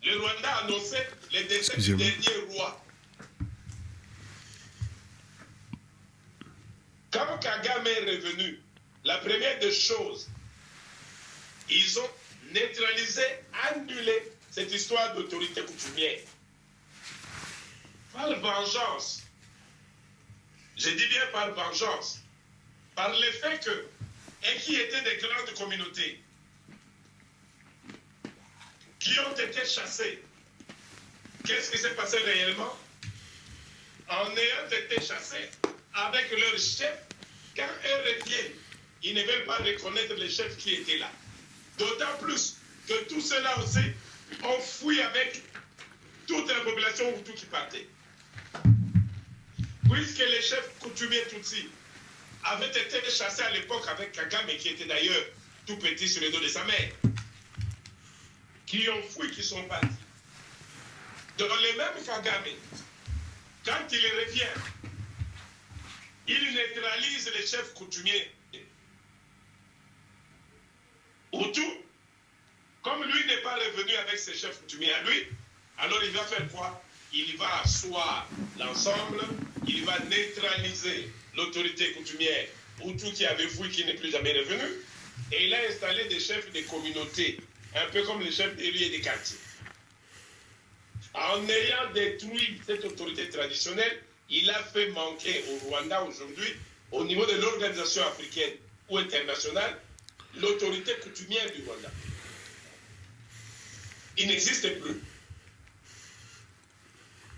Le Rwanda a annoncé le décès du Excusez-moi. dernier roi. Quand Kagame est revenu, la première des choses, ils ont neutralisé, annulé cette histoire d'autorité coutumière. Par vengeance. Je dis bien par vengeance. Par le fait que, et qui étaient des grandes communautés, qui ont été chassées. Qu'est-ce qui s'est passé réellement? En ayant été chassés avec leur chef, quand eux reviennent, ils ne veulent pas reconnaître les chefs qui étaient là. D'autant plus que tout cela aussi ont fui avec toute la population Hutu qui partait. Puisque les chefs coutumiers Tutsi avaient été chassés à l'époque avec Kagame, qui était d'ailleurs tout petit sur le dos de sa mère, qui ont fui, qui sont partis. Dans le même Kagame, quand il revient, il neutralise les chefs coutumiers Hutu. Comme lui n'est pas revenu avec ses chefs coutumiers à lui, alors il va faire quoi? Il va asseoir l'ensemble, il va neutraliser l'autorité coutumière Hutu qui avait fui, qui n'est plus jamais revenu, et il a installé des chefs de communautés, un peu comme les chefs des lieux et des quartiers. En ayant détruit cette autorité traditionnelle, il a fait manquer au Rwanda aujourd'hui, au niveau de l'organisation africaine ou internationale, l'autorité coutumière du Rwanda. Il n'existe plus.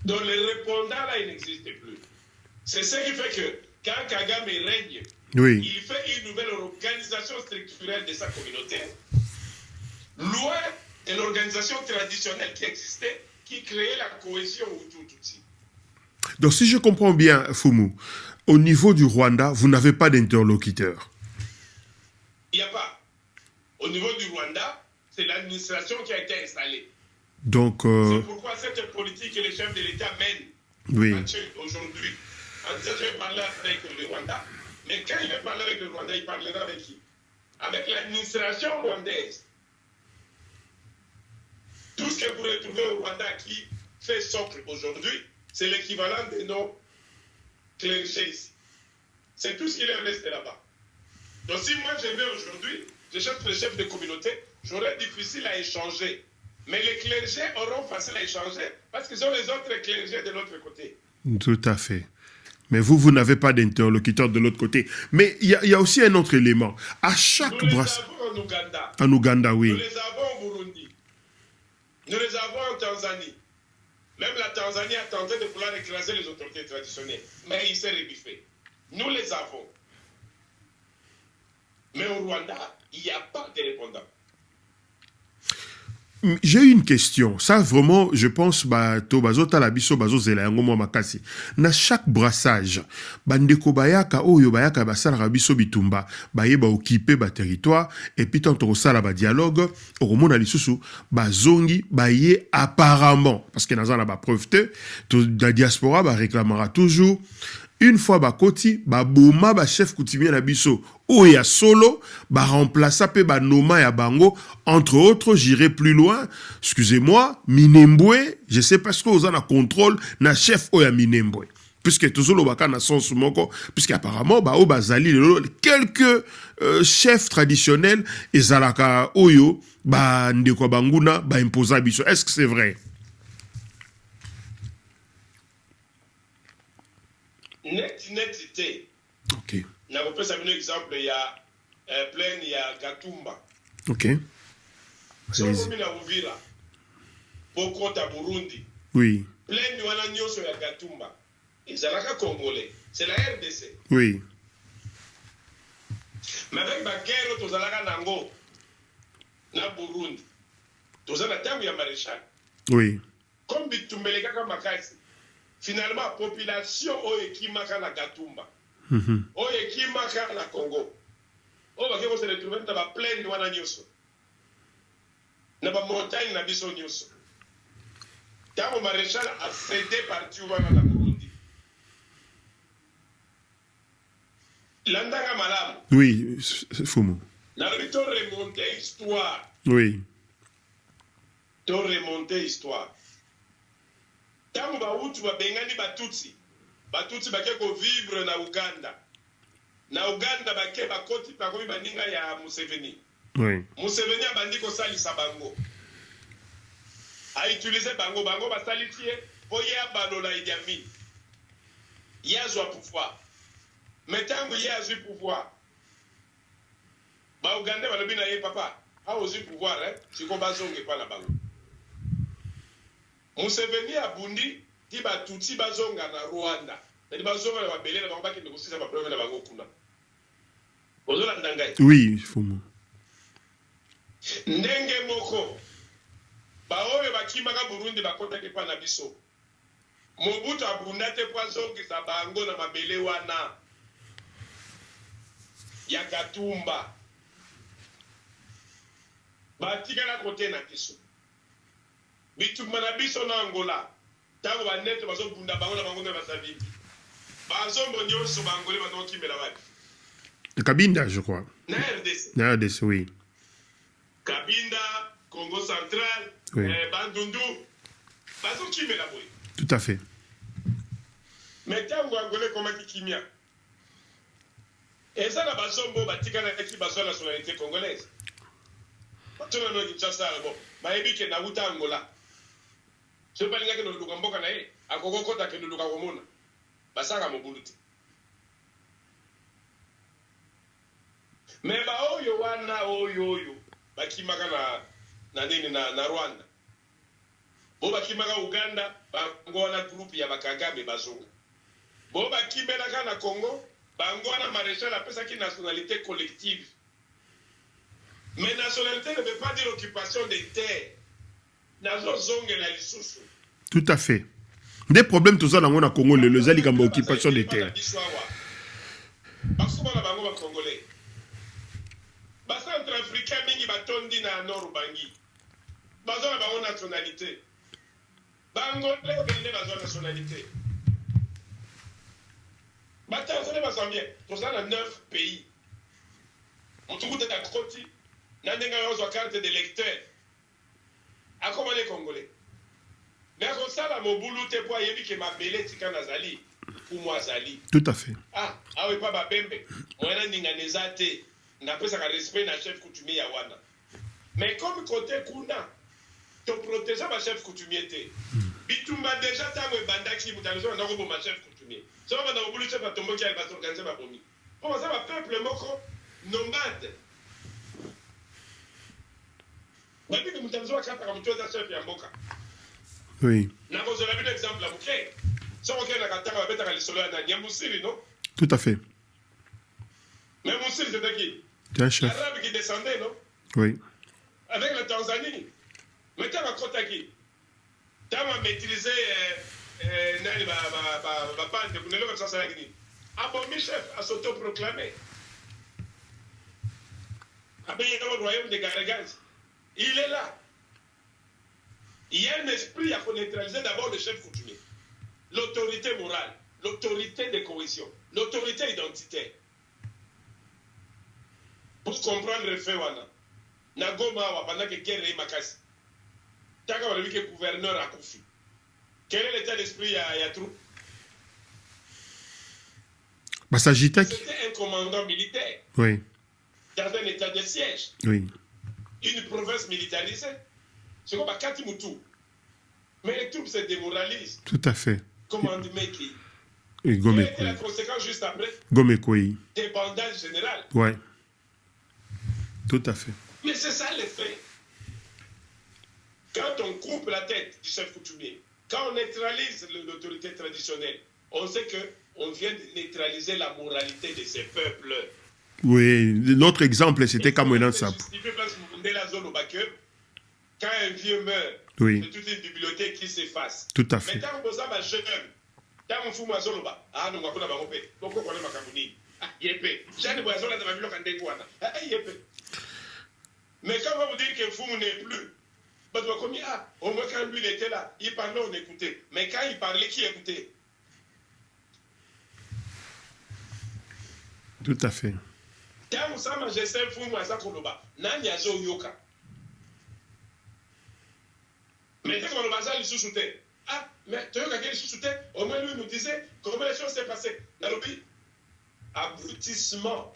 Donc le répondant là, il n'existe plus. C'est ce qui fait que quand Kagame règne, Oui. il fait une nouvelle organisation structurelle de sa communauté, loin de l'organisation traditionnelle qui existait, qui créait la cohésion Hutu-Tutsi. Donc, si je comprends bien, Fumu, au niveau du Rwanda, vous n'avez pas d'interlocuteur. Il n'y a pas. Au niveau du Rwanda, c'est l'administration qui a été installée. Donc, C'est pourquoi cette politique que les chefs de l'État mènent oui. aujourd'hui, en disant je vais parler avec le Rwanda, mais quand il va parler avec le Rwanda, il parlera avec qui? Avec l'administration rwandaise. Tout ce que vous retrouvez au Rwanda qui fait socle aujourd'hui, c'est l'équivalent de nos clergés ici. C'est tout ce qui leur reste là-bas. Donc si moi je vais aujourd'hui, je cherche les chefs de communauté, j'aurai difficile à échanger. Mais les clergés auront facile à échanger parce qu'ils ont les autres clergés de l'autre côté. Tout à fait. Mais vous n'avez pas d'interlocuteur de l'autre côté. Mais il y a aussi un autre élément. À chaque Nous les brassage... avons en Ouganda. En Ouganda, Nous oui. les avons au Burundi. Nous les avons en Tanzanie. Même la Tanzanie a tenté de vouloir écraser les autorités traditionnelles. Mais il s'est rebiffé. Nous les avons. Mais au Rwanda, il n'y a pas de répondant. J'ai une question. Ça, vraiment, je pense, to bazota la biso bazozela yango mwa makasi. Na chaque brassage, bandeko bayaka oyo bayaka basala biso bitumba, bayeba occuper ba territoire, et puis tant sala ba dialogue, oromona lisusu, bazongi, baye apparemment, parce que nazana ba preuve te, la diaspora ba réclamera toujours. Une fois bakoti, ba boma ba chef coutumier na biso, ou ya solo, ba remplaça pe ba noma ya bango, entre autres, j'irai plus loin, excusez-moi, Minembwe, je sais pas ce que vous avez contrôle, na chef oya Minembwe. Puisque toujours le baka na sens moko, puisqu'apparemment, ba o bazali, quelques chefs traditionnels, et zalaka oyo, ba ndeko banguna, ba imposa biso. Est-ce que c'est vrai? Net te. Ok. Na kopesa bino exemple ya plaine ya Gatumba. Ok. Sokomi na Uvira. Pokota Burundi. Oui. Plaine wana nyonso ya Gatumba. Ezalaka congolais. C'est la RDC. Oui. Mais avec la guerre, tous allons nango na Burundi. Tous allons temps ya maréchal. Oui. Comme bitumbele kaka makasi. Finalement, la population qui maka na Gatumba. Qui maka na Congo. On se retrouver dans la plaine de wana nyonso. Na ba montagne na biso nyonso. Tant maréchal a cédé parti wana na Burundi. Landanga malamu. Oui, c'est Fumu. Na to remonter histoire. Oui. To remonter histoire. Tant bautu babengani batutsi. Batutsi bake ko vivre na Uganda. Na Uganda bake bakoti bakomi baninga ya Museveni. Oui. Museveni abandi ko salisa bango. A utiliser bango basalitie boye abalola Idi Amin. Yazwa pouvoir. Metango yazwi pouvoir. Ba Uganda balobi na ye papa, a ozi pouvoir siko bazonge pa na bango. Museveni abundi ti batutsi bazonga na Rwanda. Mais bazonga na babele na bango baki nekosisa ba problème na bango kuna. Ozola ndangai. Oui, Fumu. Ndenge moko baoyo bakimaka Burundi bakotaki pa na biso. Mobutu abunda te po azongisa bango na mabele wana ya Gatumba. Batikala kote na biso. Bituma na biso na Angola. Tango baneto bazobunda bango na bango na basavimbi. Bazombo nyonso bangole bazokimela wapi? Kabinda, je crois. Na RDC. Na RDC, oui. Kabinda, Congo central, Oui. Bandundu, bazo kimela boy. Tout à fait. Mais tango angolais komaki kimia. Et ça la bazombo batika na ki bazo la nationalité congolaise. Batona no Kinshasa bon, mayebi ke na uta Angola. Je pas linga ke no luka mboka na ye, akoko kota ke no luka komona. Basaka mobuluti. Mais ba oyo wana oyo bakimaka na nini na Rwanda. Bo bakimaka Uganda bango wana groupe ya bakagame bazonga. Bo bakimela na Congo bango wana maréchal apesaki nationalité collective. Mais nationalité ne veut pas dire occupation des terres. Nazo zongela lisusu. Tout à fait. Des problèmes tout ça dans le Congo, le zali comme occupation des terres. Parce que na bango ba congolais. Ba centrafricain mingi batondi na nord bangi. Bazo na bango nationalité. Bango le bende bazo nationalité. Batanzanie bazambien, tout ça dans 9 pays. On trouve des côtés. Nandenga yozo carte d'électeur. A comment les Congolais? Mais comme ça la mobulu te po yebi ke mabele tika nazali pour moi zali. Tout à fait. Ah oui pas babembe. Moi na ninga nezate. Na pesa ka respect na chef coutumier ya wana. Mais comme côté kuna to protéger ma chef coutumier te. Bitumba déjà tango bandaki mutalizo na ko ma chef coutumier. Ça va dans mobulu chef atomboki al bato organiser ba bomi. Comment ça va peuple moko nomade. Wapi que mutalizo akata ka mutoza chef ya mboka. Oui. Na ko zola bin exemple la muke. So ko na kataka ba beta ka lisolo na Nyambusiri non? Tout à fait. Mais Musiri c'était qui? Tu es un chef. L'Arabe qui descendait non? Oui. Avec la Tanzanie. Mais tu as Kotaki. Tu as maîtrisé Nani Bapante, vous n'avez pas ça. Ah bon, mes chefs a s'autoproclamé. Ah ben, il y a le royaume de Garagas. Il est là. Il y a un esprit à neutraliser d'abord le chef coutumier. L'autorité morale, l'autorité de cohésion, l'autorité identitaire. Pour comprendre le fait, wana. Nagoma pendant que guerre est makasi. Taka wala que gouverneur a confié. Quel est l'état d'esprit à troupe? Bah, Sagitek. C'était un commandant militaire. Oui. Dans un état de siège. Oui. Une province militarisée. C'est comme à Katimutu. Mais les troupes se démoralisent. Tout à fait. Comment dit Meki? Et Quelle était la conséquence juste après? Gomekoi. Débandage général. Ouais. Tout à fait. Mais c'est ça l'effet. Quand on coupe la tête du chef coutumier, quand on neutralise l'autorité traditionnelle, on sait qu'on vient de neutraliser la moralité de ces peuples. Oui, notre exemple, c'était Kamouenan Sap. Quand un vieux meurt, Oui. c'est toute une bibliothèque qui s'efface. Tout à fait. Mais quand on a jeune, quand on fout ma zoloba, ah non, on va pas couper. Pourquoi on a ma camouni? Ah, yépé. J'ai des boissons là dans ma bibliothèque quand ah, yépé. Mais quand on va vous dire que vous n'est plus, bah, tu vas comme ah, au moins quand lui il était là, il parlait, on écoutait. Mais quand il parlait, qui écoutait? Tout à fait. Quand on s'en mange, c'est fou, moi, ça, koloba. Nani a zo yoka. Mais quand on va sous soutien, ah, mais tu as sous soutien, au moins lui nous disait comment les choses s'est passées. Dans le pays, abrutissement,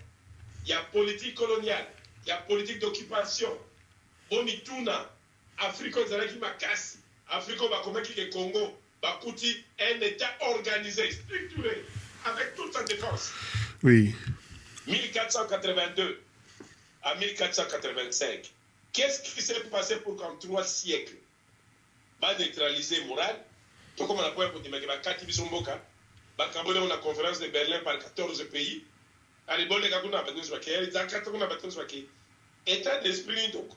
il y a politique coloniale, il y a politique d'occupation. Bonituna, Afrique, on a qui m'a cassé. Afrique, on va commettre le Congo, Bakouti, un État organisé, structuré, avec toute sa défense. Oui. 1482 à 1485. Qu'est-ce qui s'est passé pour qu'en 3 siècles, va neutraliser moral, tout comme on a pour dire que 4 bisomboka, on a conférence de Berlin par 14 pays, à l'époque, les gars, on a battu sur qui, les 4 on a battu sur qui, état d'esprit, donc,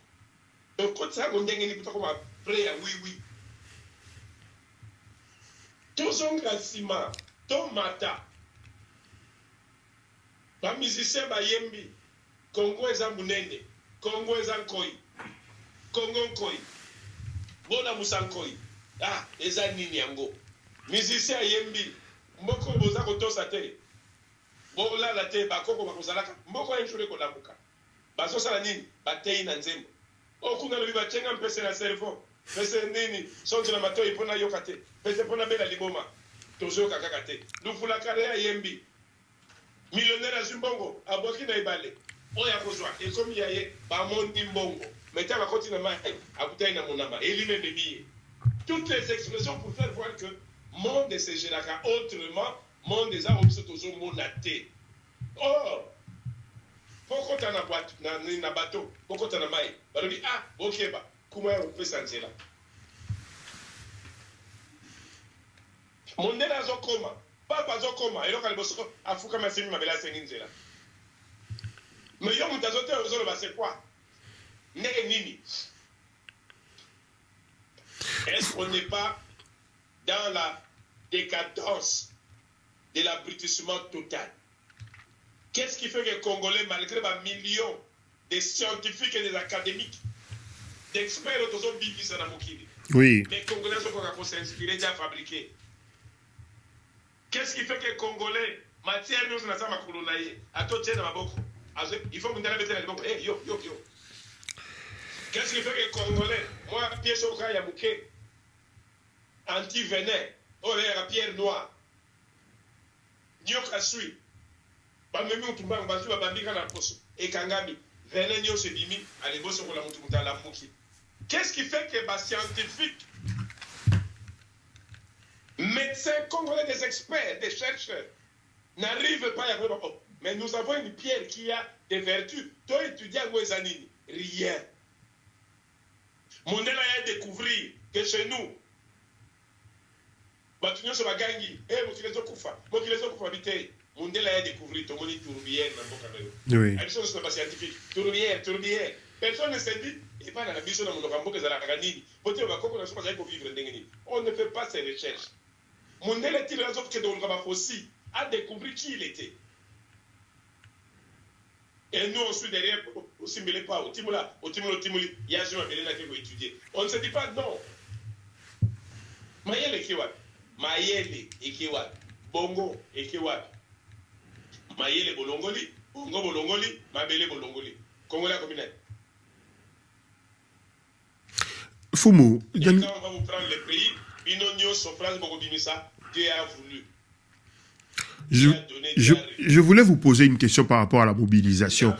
quand ça, on dit que comme après, oui. Tout son grassiment, tout mata, les musiciens, Bayembi, Congo est en Mounende, Congo est en Koi, Congo Koi. Bona musankoi ah eza nini yango musicien yembi mboko boza kotosa te bola la te bakoko bakozalaka mboko enjure ko lamuka bazo sala nini batei na nzembo okuna lobi bachenga mpese na cerveau pese nini sonje na matoi pona yokate pese pona bela liboma tozo kaka te lufula kare ya yembi millionnaire azumbongo aboki na ibale oya kozwa ekomi yaye bamondi mbongo. Mettez la continue à bouteille dans mon nama. Et lui-même est toutes les expressions pour faire voir que monde de ces géraka autrement, monde des armes c'est toujours monaté. Or, pourquoi tu as un bateau, pourquoi tu as un maï? On dit ah, ok, bah, comment on peut s'en là? Mon nez zo koma, papa zo koma, et donc elle bosse à fouka ma semi ma bella sengin là. Mais yo mutazote ozolo ba c'est quoi? Nini. Est-ce qu'on n'est pas dans la décadence de l'abrutissement total? Qu'est-ce qui fait que les Congolais, malgré les millions de scientifiques et des académiques, d'experts autour de oui. les Congolais sont pour s'inspirer et à fabriquer? Qu'est-ce qui fait que les Congolais, matière, nous sommes à Makoulonaye, à tout tient dans ma boucle? Il faut que nous mettre dans la boucle. Yo. Qu'est-ce qui fait que les Congolais, moi, pièce au cas, il y a bouquet, anti-venin, oh, il y a pierre noire, Nyoka sui, Bamemi Utumba, Bazu, Babambika na Poso, et Kangami, venin Nyo se dimi, allez, vous sur la Mutumuta, la Mouki. Qu'est-ce qui fait que les scientifiques, médecins congolais, des experts, des chercheurs, n'arrivent pas à y avoir. Mais nous avons une pierre qui a des vertus. Toi, étudiant à Ouezanini, rien. Mondela a découvert que chez nous, Batunyo se bagangi, Mokilezo Kufa, habité. Mondela a découvert tout le monde tourbière dans le oui. Addition sur la scientifique, tourbière. Personne ne s'est dit, et pas dans la mission dans mon campo que ça la ganini. On ne fait pas ces recherches. Mondela est-il raison que dans le Fossi a découvert qui il était. Et nous, on suit derrière, on ne se mêle pas. Au Timoli, il y a des gens qui vont étudier. On ne se dit pas non. Mayele Ekiwab. Mayele Ekiwab. Bongo Ekiwab. Mayele Bolongoli. Bongo Bolongoli. Mabele Bolongoli. Congolais communal. Fumu. Et quand on va vous prendre le pays, Binonio, Sophrase, Bogobimisa, Dieu a voulu. Je voulais vous poser une question par rapport à la mobilisation.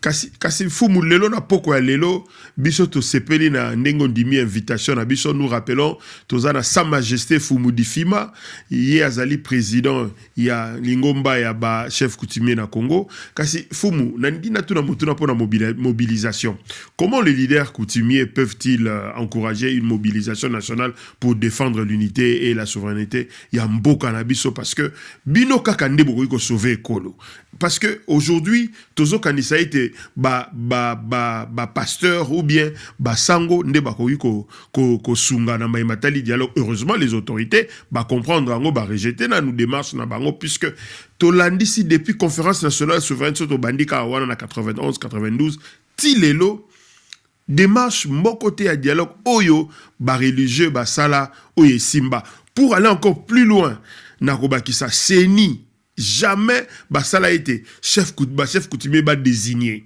kasi fumu lelo na poko ya lelo biso to sepeli na ndenge ndimi invitation na biso. Nous rappelons toza na Sa Majesté Fumu Difima, ye azali président ya lingomba ya ba chef coutumier na Congo. Kasi fumu na ndina tuna mutuna pona mobilisation. Comment les leaders coutumiers peuvent-ils encourager une mobilisation nationale pour défendre l'unité et la souveraineté ya mboka na biso, parce que bino kaka nde bokoki ko sauver ekolo. Parce que aujourd'hui tozo kanisa ite ba pasteur ou bien ba sango nde bakoki ko sunga na matali dialogue. Heureusement les autorités ba comprendre ngo ba rejeter na nous démarche na bango, puisque tolandisi depuis conférence nationale souveraine soto bandika wana na 91 92 ti lelo démarche mokote à dialogue oyo ba religieux ba sala oye simba pour aller encore plus loin na kobakisa seni. Jamais basala été chef coutumier ba désigné.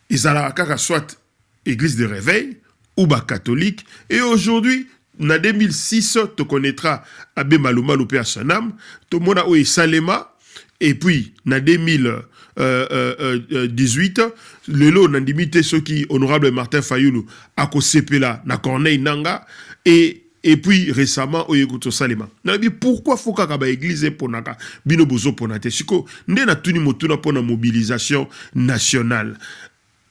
Ils allaient à soit église de réveil ou ba catholique. Et aujourd'hui, en 2006, tu connaîtras Abbé Malouma Loupé à Sanam, tu mona ou Salema. Et puis, en 2018, le lot n'a limité ceux qui, honorable Martin Fayoulou, à Kosepela, na Corneille Nanga, et puis récemment, Oyekuto Salema. Pourquoi faut que l'église ponaka bino bozo ponate siko nde na tuni motuna pona mobilisation nationale.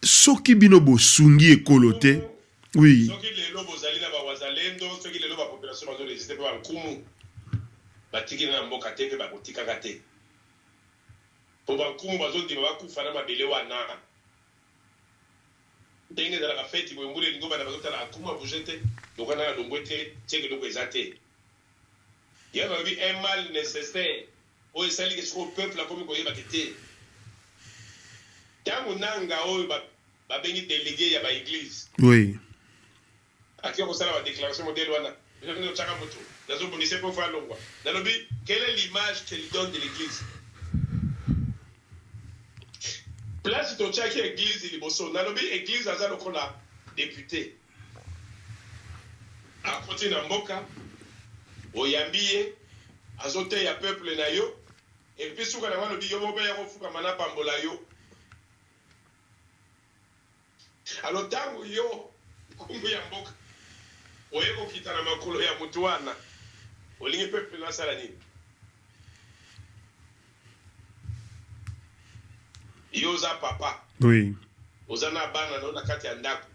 Soki bino bo sungi ekolote. Oui. Soki lelo bozali na ba wazalendo, soki lelo ba population bazo résister pa nkumu. Batiki na mboka te pe ba kotika kate. Po ba nkumu bazo dima ba kufa na mabele wana. Ndenge za la fête bo mbule lingo bana bazo tala nkumu bujete. Donc on a donc été tchèque donc exacté. Il y a un mal nécessaire. O esali que ce peuple la comme ko yeba kete. Tango nanga o ba bengi délégué ya ba église. Oui. Aki ko sala ba déclaration modèle wana. Je ne chaka moto. Nazo bonise pour faire longwa. Nalobi, quelle est l'image qu'elle donne de l'église? Place to chaki église liboso. Nalobi église azalo kola député. A côté na mboka oyambiye azote ya peuple na yo et puis souka na wana biyo mobe ya kofuka mana pambola yo. Alors tango yo kumbu ya mboka oyeko kita na makolo ya mutu wana olingi peuple na sala nini? Yo za papa. Oui. Ozana bana na kati ya ndako.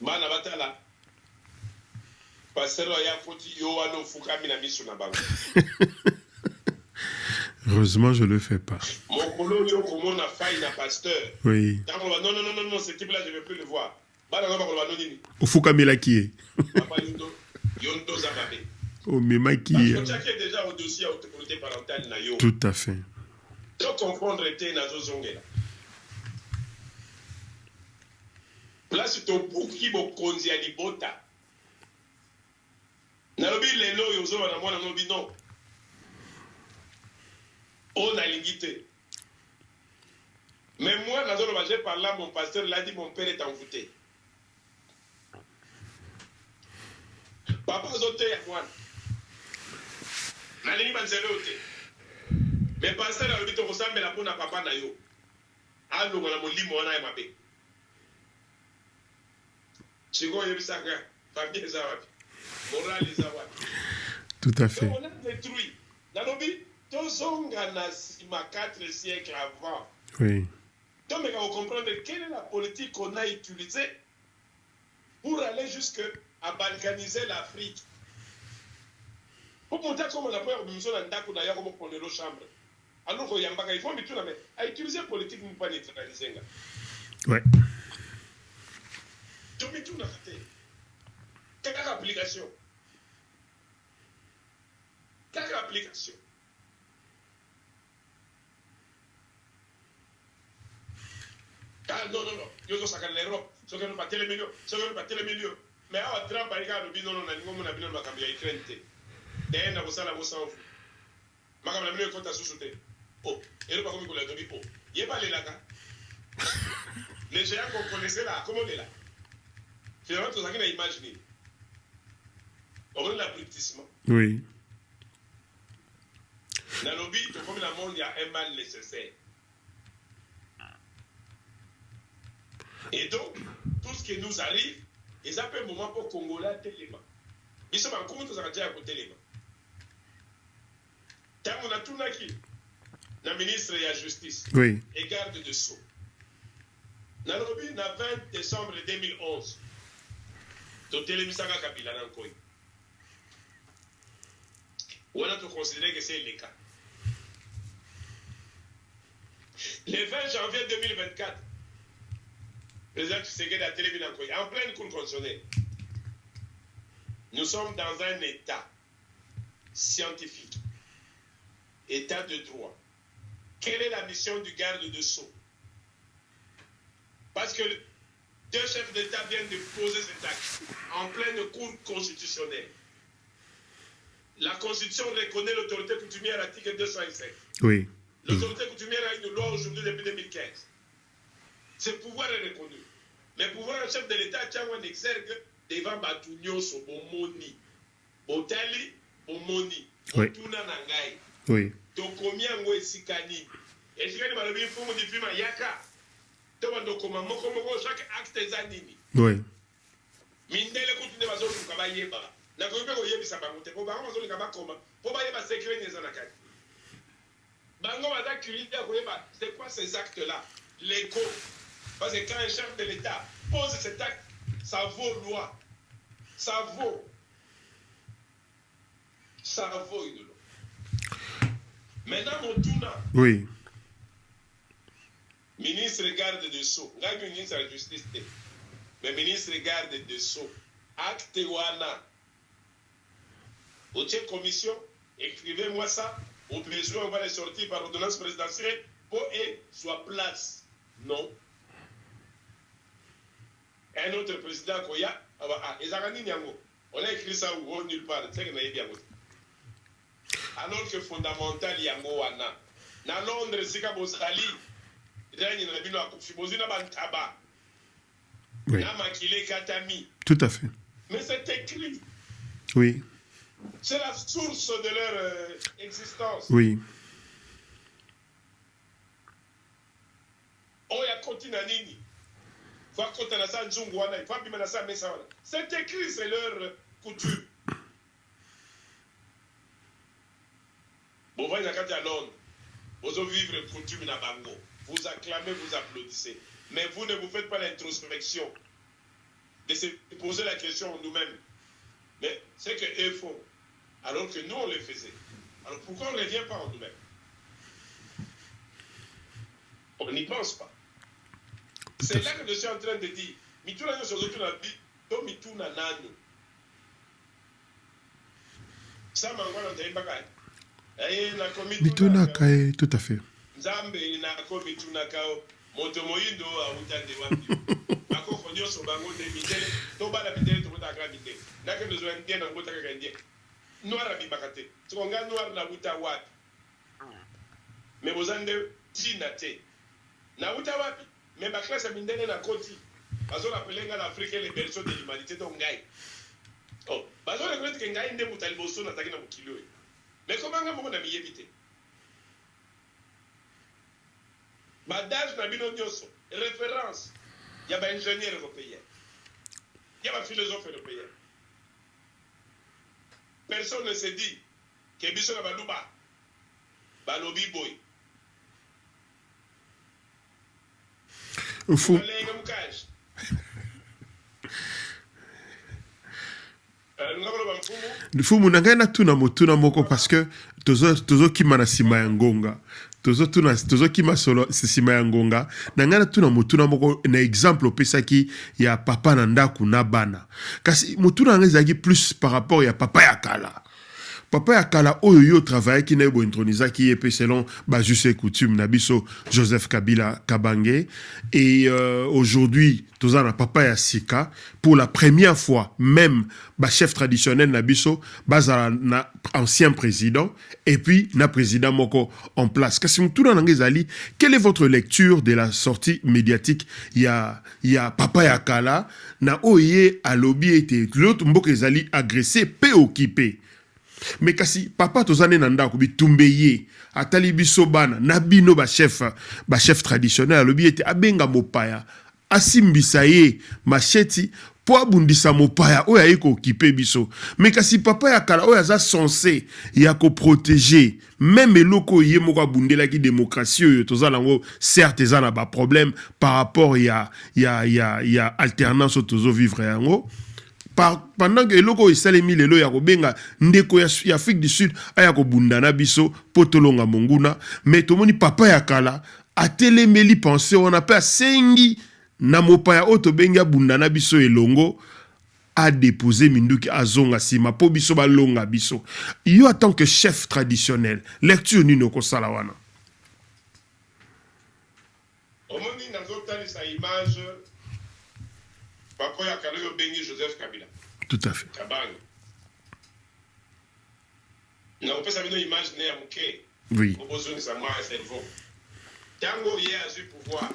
Bana batala pasero ya foti yo wana fukami na miso na bango. Heureusement je le fais pas. Mon colo yo comment na faille na pasteur. Oui. Non ce type là je veux plus le voir. Bana ba ko ba noni. Ofukami la qui est. Papa yondo za babe. Oh mema qui est. Tu es déjà au dossier autorité parentale na yo. Tout à fait. Donc confondre était na zozongela. Place to buki bokonzi ya libota. Nalobi lelo yozo wana mwana nobi non. On a l'ingité. Mais moi, j'ai parlé à mon pasteur, il a dit mon père est envoûté. Papa zote ya mwana. Nalingi banzele ote. Mais pasteur a dit to kosambela pona papa na yo. Alonga na molimo wana ya mabe. Chigo yebisaka, famille za wapi? Moral za wapi? Tout à fait. On a détruit. Nalobi, tozonga na sima 4 siècles avant. Oui. Donc, on comprendre quelle est la politique qu'on a utilisée pour aller jusqu'à balkaniser l'Afrique. Pour montrer comment on a pu organiser un d'accord d'ailleurs comme on est dans chambre. Alors qu'il y a un bagage, il faut utiliser la politique pour ne pas neutraliser. Ouais. Tout n'a fait. Quelle application? Quelle application? Ah non. Yo so sakana l'Europe. So que nous pas télé millions. Mais à Trump par exemple bino non na ngomo na bino makambi ya Ukraine te. D'ailleurs na bosala bosanfu. Makambi na bino ekota susuté. Oh, et le pas comme la dobi oh. Yeba le laka. Les géants qu'on connaissait là, comment on est là? Finalement, tout ça qu'on a imaginé. On a l'abrutissement. Oui. Dans le but, comme le monde, il y a un mal nécessaire. Et donc, tout ce qui nous arrive, ils appellent un moment pour Congolais Téléma. Ils sont en compte, ils sont en Téléma. Tant qu'on a tout naki, le ministre de la Justice et garde de Sceaux. Nairobi, le 20 décembre 2011, au Télémisanga Kabila Nankoy. On a tout considéré que c'est le cas. Le 20 janvier 2024, le président Tshisekedi a Télémi Nankoy, en pleine cour constitutionnelle. Nous sommes dans un état scientifique, état de droit. Quelle est la mission du garde de Sceaux? Parce que deux chefs d'État viennent de poser cet acte en pleine cour constitutionnelle. La Constitution reconnaît l'autorité coutumière à l'article 207. Oui. L'autorité coutumière a une loi aujourd'hui depuis 2015. Ce pouvoir est reconnu. Mais le pouvoir du chef de l'État tient un exergue devant Batunyo so Bomoni. Botali, Bomoni. Botuna Nangai. Oui. Tokomia Ngwe Sikani. Et si vous avez un de film Yaka, chaque acte est animi. Oui. Mindele continue à faire ce travail. Na koyeba koyebisa bango te po bango bazolika bakoma po bayeba secret neza na kati bango baza curieux ya koyeba c'est quoi ces actes là l'écho parce que quand un chef de l'État pose cet acte ça vaut loi ça vaut une loi. Maintenant Motuna oui ministre garde de Sceaux ngai ministre de la justice mais ministre garde de Sceaux acte wana au tiers commission, écrivez-moi ça. Au besoin, on va les sortir par ordonnance présidentielle pour et soit place. Non. Un autre président, Koya, on a écrit ça où nulle part. Alors que fondamental, Yango Wana. Na Londres, Sika Bosrali, tout à fait. Mais c'est écrit. Oui. C'est la source de leur existence. Oui. C'est écrit, c'est leur coutume. Bon, vous allez à Londres. Vous vivre coutume na bango. Vous acclamez, vous applaudissez. Mais vous ne vous faites pas l'introspection de se poser la question nous-mêmes. Mais c'est qu'eux font. Alors que nous, on le faisait. Alors pourquoi on ne revient pas en nous-mêmes? On n'y pense pas. C'est là que je suis en train de dire. Mituna yo sozo tuna bi, to mituna nanu. Ça mangwana taimba kai. Na komituna. Mituna kai, tout à fait. Nzambe na ko mituna kao. Moto moyindo a utande wapi. Ako konyo so bango de mitele, to bala mitele to mutaka mitele. Nake nous on ndie na ngota ka ndie. Noir à Bibakate. Tu connais noir na wuta wapi. Mais vous avez tinate. Na wuta wapi. Mais ma classe a mindene na koti. Bazo rappelé nga l'Afrique les berceaux de l'humanité donc ngai. Oh, bazo reconnaître que ngai ndé mutali boso na takina mukilo. Mais comment nga moko na miyebite. Badage na bino nyoso. Référence. Il y a un ingénieur européen. Il y a un philosophe européen. Personne ne se dit que biso na baluba balobi boy. Fou. Fumu nangai na tuna motuna moko parce que tozo kima na sima ya ngonga. Tozo kima solo sima ya ngonga. Nangai na tuna motuna moko na exemple opesaki ya papa na ndaku na bana. Kasi motuna ngezaki plus par rapport ya papa ya kala. Papa ya kala oyo yo travaille qui nebo introniza qui est selon juste et coutume nabiso Joseph Kabila Kabange et aujourd'hui tozana papa ya sika pour la première fois même chef traditionnel nabiso na ancien président et puis na président moko en place. Kasi mutuna nangezali, quelle est votre lecture de la sortie médiatique ya papa ya kala na oye alobi était l'autre mboka ezali agressé pe occupé. Mais kasi papa tozane nanda ko bitumbeye atali biso bana na bino ba chef traditionnel alobi ete abenga mopaya asimbisa ye macheti po abundisa mopaya oyo aye kookipe biso. Mais kasi papa ya kala oyo aza censé ya koprotege même eloko oyo ye moko abundelaki démocratie oyo tozala yango certes eza na baproblème par rapport ya alternance oyo tozovivre yango. Pendant que eloko esalemi lelo ya kobenga ndeko ya Afrique du Sud aya kobundana biso po tolonga monguna, mais tomoni papa ya kala atelemeli pensé wana pe asengi na mopaya oyo tobengi abundana biso elongo a déposé minduki azonga sima po biso balonga biso. Yo en tant que chef traditionnel lecture nini okosala wana? Omoni nazotalisa image papa ya kala yo bengi Joseph Kabila. Tout à fait. Kabanga. Na opesa bino image ne ya muke. Oui. Opozoni sa mwa cerveau. Tango ye a eu pouvoir.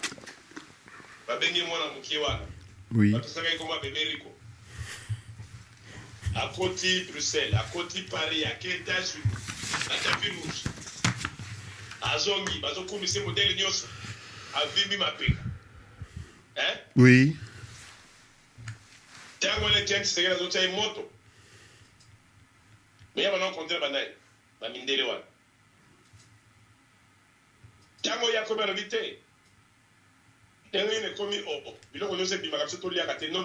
Ba bengi mwana muke wana. Oui. Ba tosaka ikoma bebe Rico. À côté Bruxelles, à côté Paris, à États-Unis, à tapis rouge. À Zongi, bazo komise modèle nyonso. A Vimi Mapeka. Hein? Oui. Tango le tiens c'est la zotia moto. Mais yaba non contre banai. Ba mindele wana. Tango ya koba robité. Tango ne komi opo. Biloko nyonso bima kapso to lia kate non.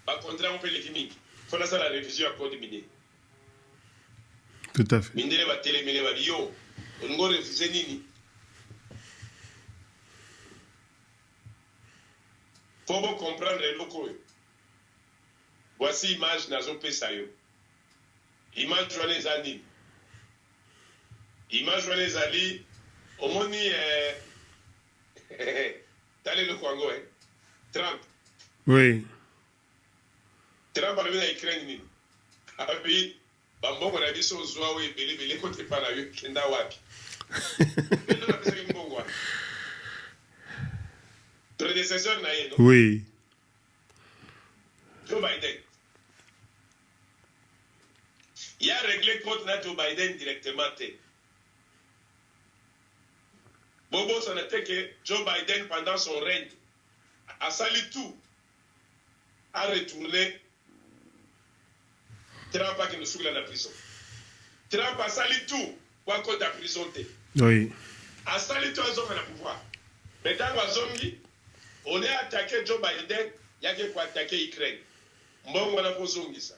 Ba contrat on peut les kimi. Faut la la révision à code minier. Tout à fait. Mindele ba télémele ba yo. On ngo refuser nini. Faut bien comprendre les locaux. Voici l'image nazo pesa yo. Image journée ali. Image journée ali. Omoni tale le Congo Trump. Oui. Trump a na Ukraine ni. Abi bambongo na biso zwa we bele kote pa na yo kenda wapi. Ndio na pesa mbongo. Prédécesseur na yé, non? Oui. Joe Biden. Il a réglé contre Joe Biden directement. Bobo, ça n'était que Joe Biden, pendant son règne, a sali tout, a retourné Trump qui nous souvient la prison. Trump a sali tout pour contre la prison. Oui. A sali tout en zone à pouvoir. Mais dans la zone, on est attaqué Joe Biden, il y a qui attaquer Ukraine. Moi, on a posé ça.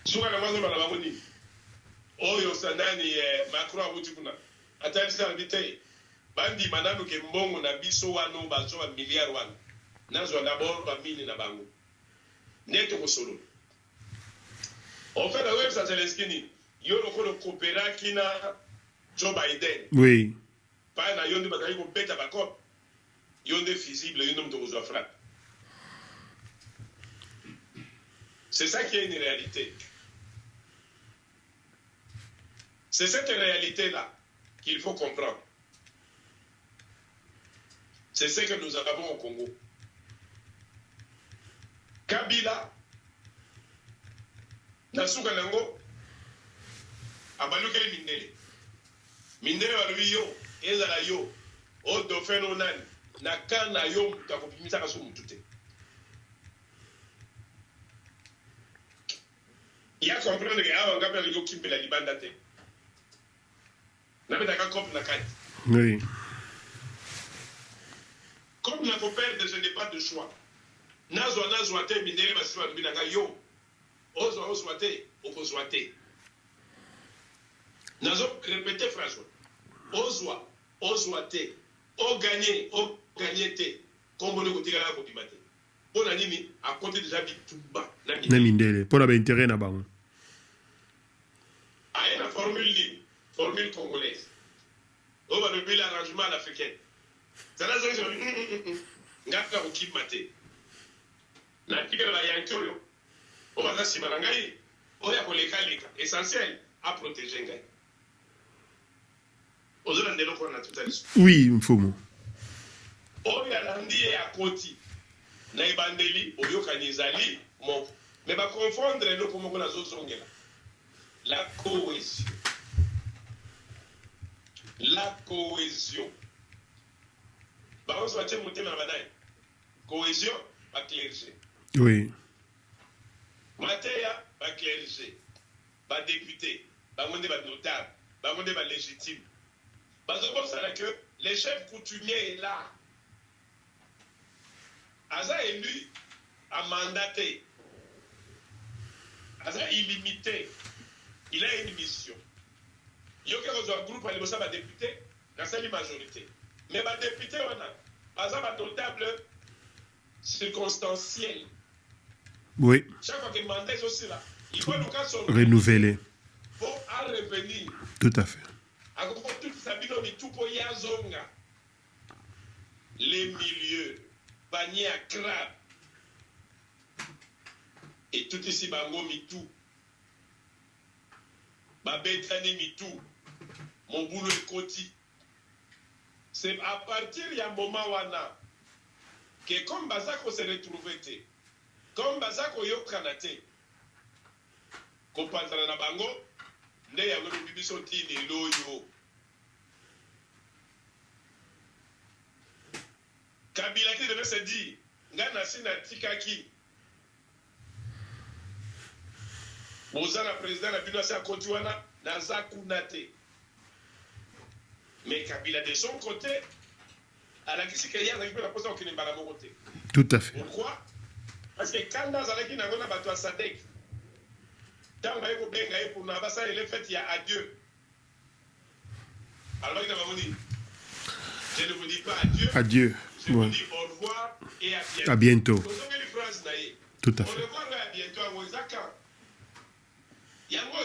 Souvent, la maison, on a mamoni. Oh, yo, sanani, Macron a voulu kuna. Attends, ça, invité. Bandi, manano, ke mbongo na biso wano, bazo, wa milliard wano. Nazo, d'abord, ba mille na bango. Neto ko solo. En fait, la web, ça, c'est l'esquini. Yo, le coopéra qui na Joe Biden. Oui. Pas na yonde bakali ko beta bakop. Yonde visible, yonde mto kozwa frappe. C'est ça qui est une réalité. C'est cette réalité-là qu'il faut comprendre. C'est ce que nous avons au Congo. Kabila, Nasuka Nango, Abalukele Mindele. Mindele walubi yo, ezala yo, o dauphin onani, na kana yo mtakopimisa kaso mutute. Il y a comprendre que avant ngapi aliko kimbela libanda te. Na betaka komp na kati. Oui. Comme la perdre, ce n'est pas de choix. Nazwa te mindele basi walubi nanga yo. Ozwa te, okozwa te. Nazo répéter phrase. Ozwa te. O gagner te. Comme on est à la bimate. Bon animi, à côté déjà bitumba. Na mindele. Pour la intérêt na bango. Ah, la formule congolaise. On va lever l'arrangement à l'africaine. Ça n'a pas dit, ngaka okip mate. Na tika la yankolo. On va s'y malangai. On va koleka leka. Essentiel à protéger ngai. Ozolande loko na tout à l'heure. Oui, mfumo. On y a l'andi à koti. Na ibandeli oyoka nizali moko. Mais va confondre loko moko na zozongela. La cohésion. La cohésion. bango so batie motema na banani cohésion baclergé Oui. mateya baclergé badéputé bango nde banotable bango nde balégitime bazobosana que le chef coutumier est là aza élu à mandaté aza illimité il a une mission yoke kozwa groupe ya liboso ya badéputé nasali majorité mais badéputé wana baza banotable circonstanciel. Oui. Chaque fois que mandat est aussi là, il faut nous casser Renouveler. Pour en revenir. Tout à fait. À tout ça, tout pour y zonga. Les milieux, panier à crabe. Et tout ici, bango mitou. Babetani mitou. Mon boulot est côté. C'est à partir du moment où on a que comme Bazako se retrouve, comme Bazako yokanate, kompanzana na bango, nde yango bibiso tini loyo. Kabila qui devait se dire, ngana sina tikaki. Bozana président na bino sa kotiwana na zakunate. Mais Kabila de son côté, à la question qu'il y a la poste au Kinimba la côté. Tout à fait. Pourquoi? Parce que quand dans la qui n'a pas battu à Sadek, tant que vous avez pour Nabassa, il est fait il y a adieu. Alors il va dit, je ne vous dis pas adieu. Adieu. Je vous dis au revoir et À à bientôt. bientôt. Tout à Au fait. revoir et à bientôt à Wozaka. Yango.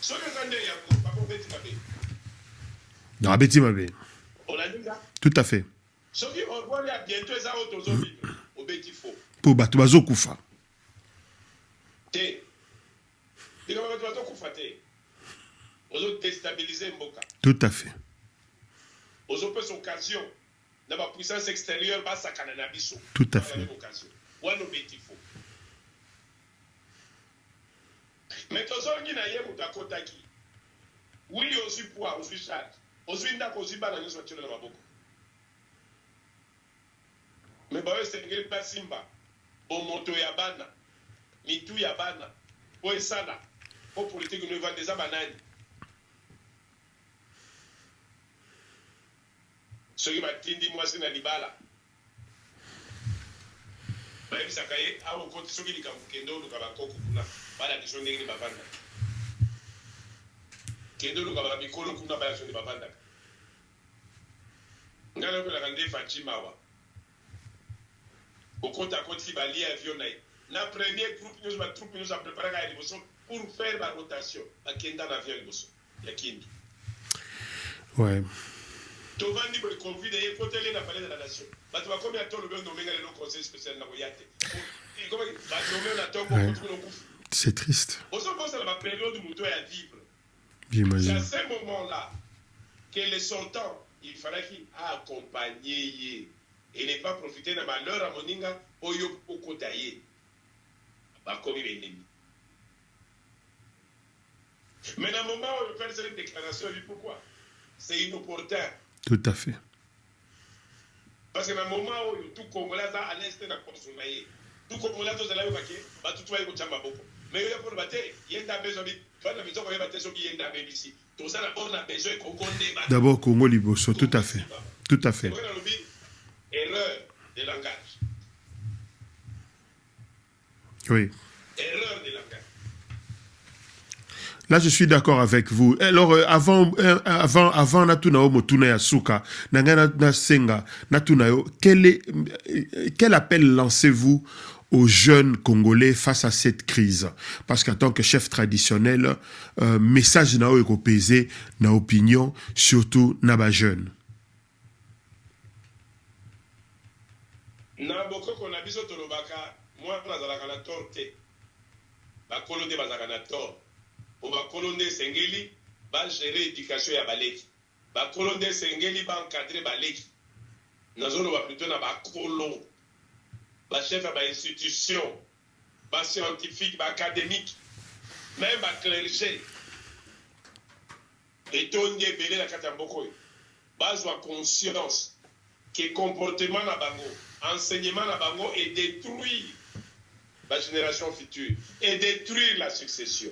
Ce que vous avez dit, pas pour faire Dans Abeti Mabe. on a dit ça. Tout à fait. Ce qui au revoir et à bientôt, ça au bêtis faux. Pour Batubazo Koufa. Te. Tu vas te confronter. Aux autres déstabiliser Mboka. Tout à fait. Aux autres occasions. Dans la puissance extérieure, bah ça canne nabiso. Tout à fait. Ou un bêtis faux. Mais tous ceux qui n'aient pas de kotaki. Oui, aussi poids, aussi charge. Aussi n'a pas aussi banane sur le maboko. Mais bah c'est que pas simba. Bon moto ya bana. Mitu ya bana. O esala. O politique nous vend des banane. Ce qui m'a dit moi c'est na libala. Bah il s'akaye a on compte ce qui dit kendo lu kaba koko kuna. Bala kisho ndenge babanda. Kendo lu kaba mikolo kuna bala kisho babanda. Ngalo ko la kande Fatima wa. Au compte à côté, il y a avion. La première groupe nous a préparé à l'émotion pour faire la rotation. À Kenda l'avion l'émotion. Il y a Kindi. Ouais. Tovan dit que le Covid est côté de la palais de la nation. Mais tu vas combien de temps le nommé le conseil spécial dans le C'est triste. On se pose à la période où nous à vivre. J'imagine. C'est à ce moment-là que les sultans, il fallait qu'il accompagne. Et ne pas profiter de malheur à Moninga pour y okotaye. Comme il est ennemi. Mais dans le moment où je fais cette déclaration, je dis pourquoi? C'est inopportun. Tout à fait. Parce que dans le moment où tout Congolais a à l'est de la consommer, tout Congolais a là où tout toi est au beaucoup. Mais il y a pour le battre, il y a un besoin de faire la maison pour battre ceux qui est dans ici. Tout ça, on a besoin qu'on débat. D'abord, Congo Liboso, tout à fait. Tout à fait. Erreur de langage. Oui. Erreur de langage. Là, je suis d'accord avec vous. Alors, avant Natunao Motuna Yasuka, Nangana Senga, Natunao, quel appel lancez-vous aux jeunes Congolais face à cette crise? Parce qu'en tant que chef traditionnel, message nao ekopese na opinion, surtout naba jeune. Na bokoko na biso tolobaka moi nazalaka na torte bakolo nde bazalaka na tor po bakolo nde esengeli bagere éducation ya baleki bakolo nde esengeli baencadre baleki nazoloba plutôt na bakolo bachef ya bainstitution bascientifique baacadémique même baclergé etondi ebele na kati ya mboka oyo bazwa conscience que comportement na bango, enseignement na bango et détruire la génération future et détruire la succession.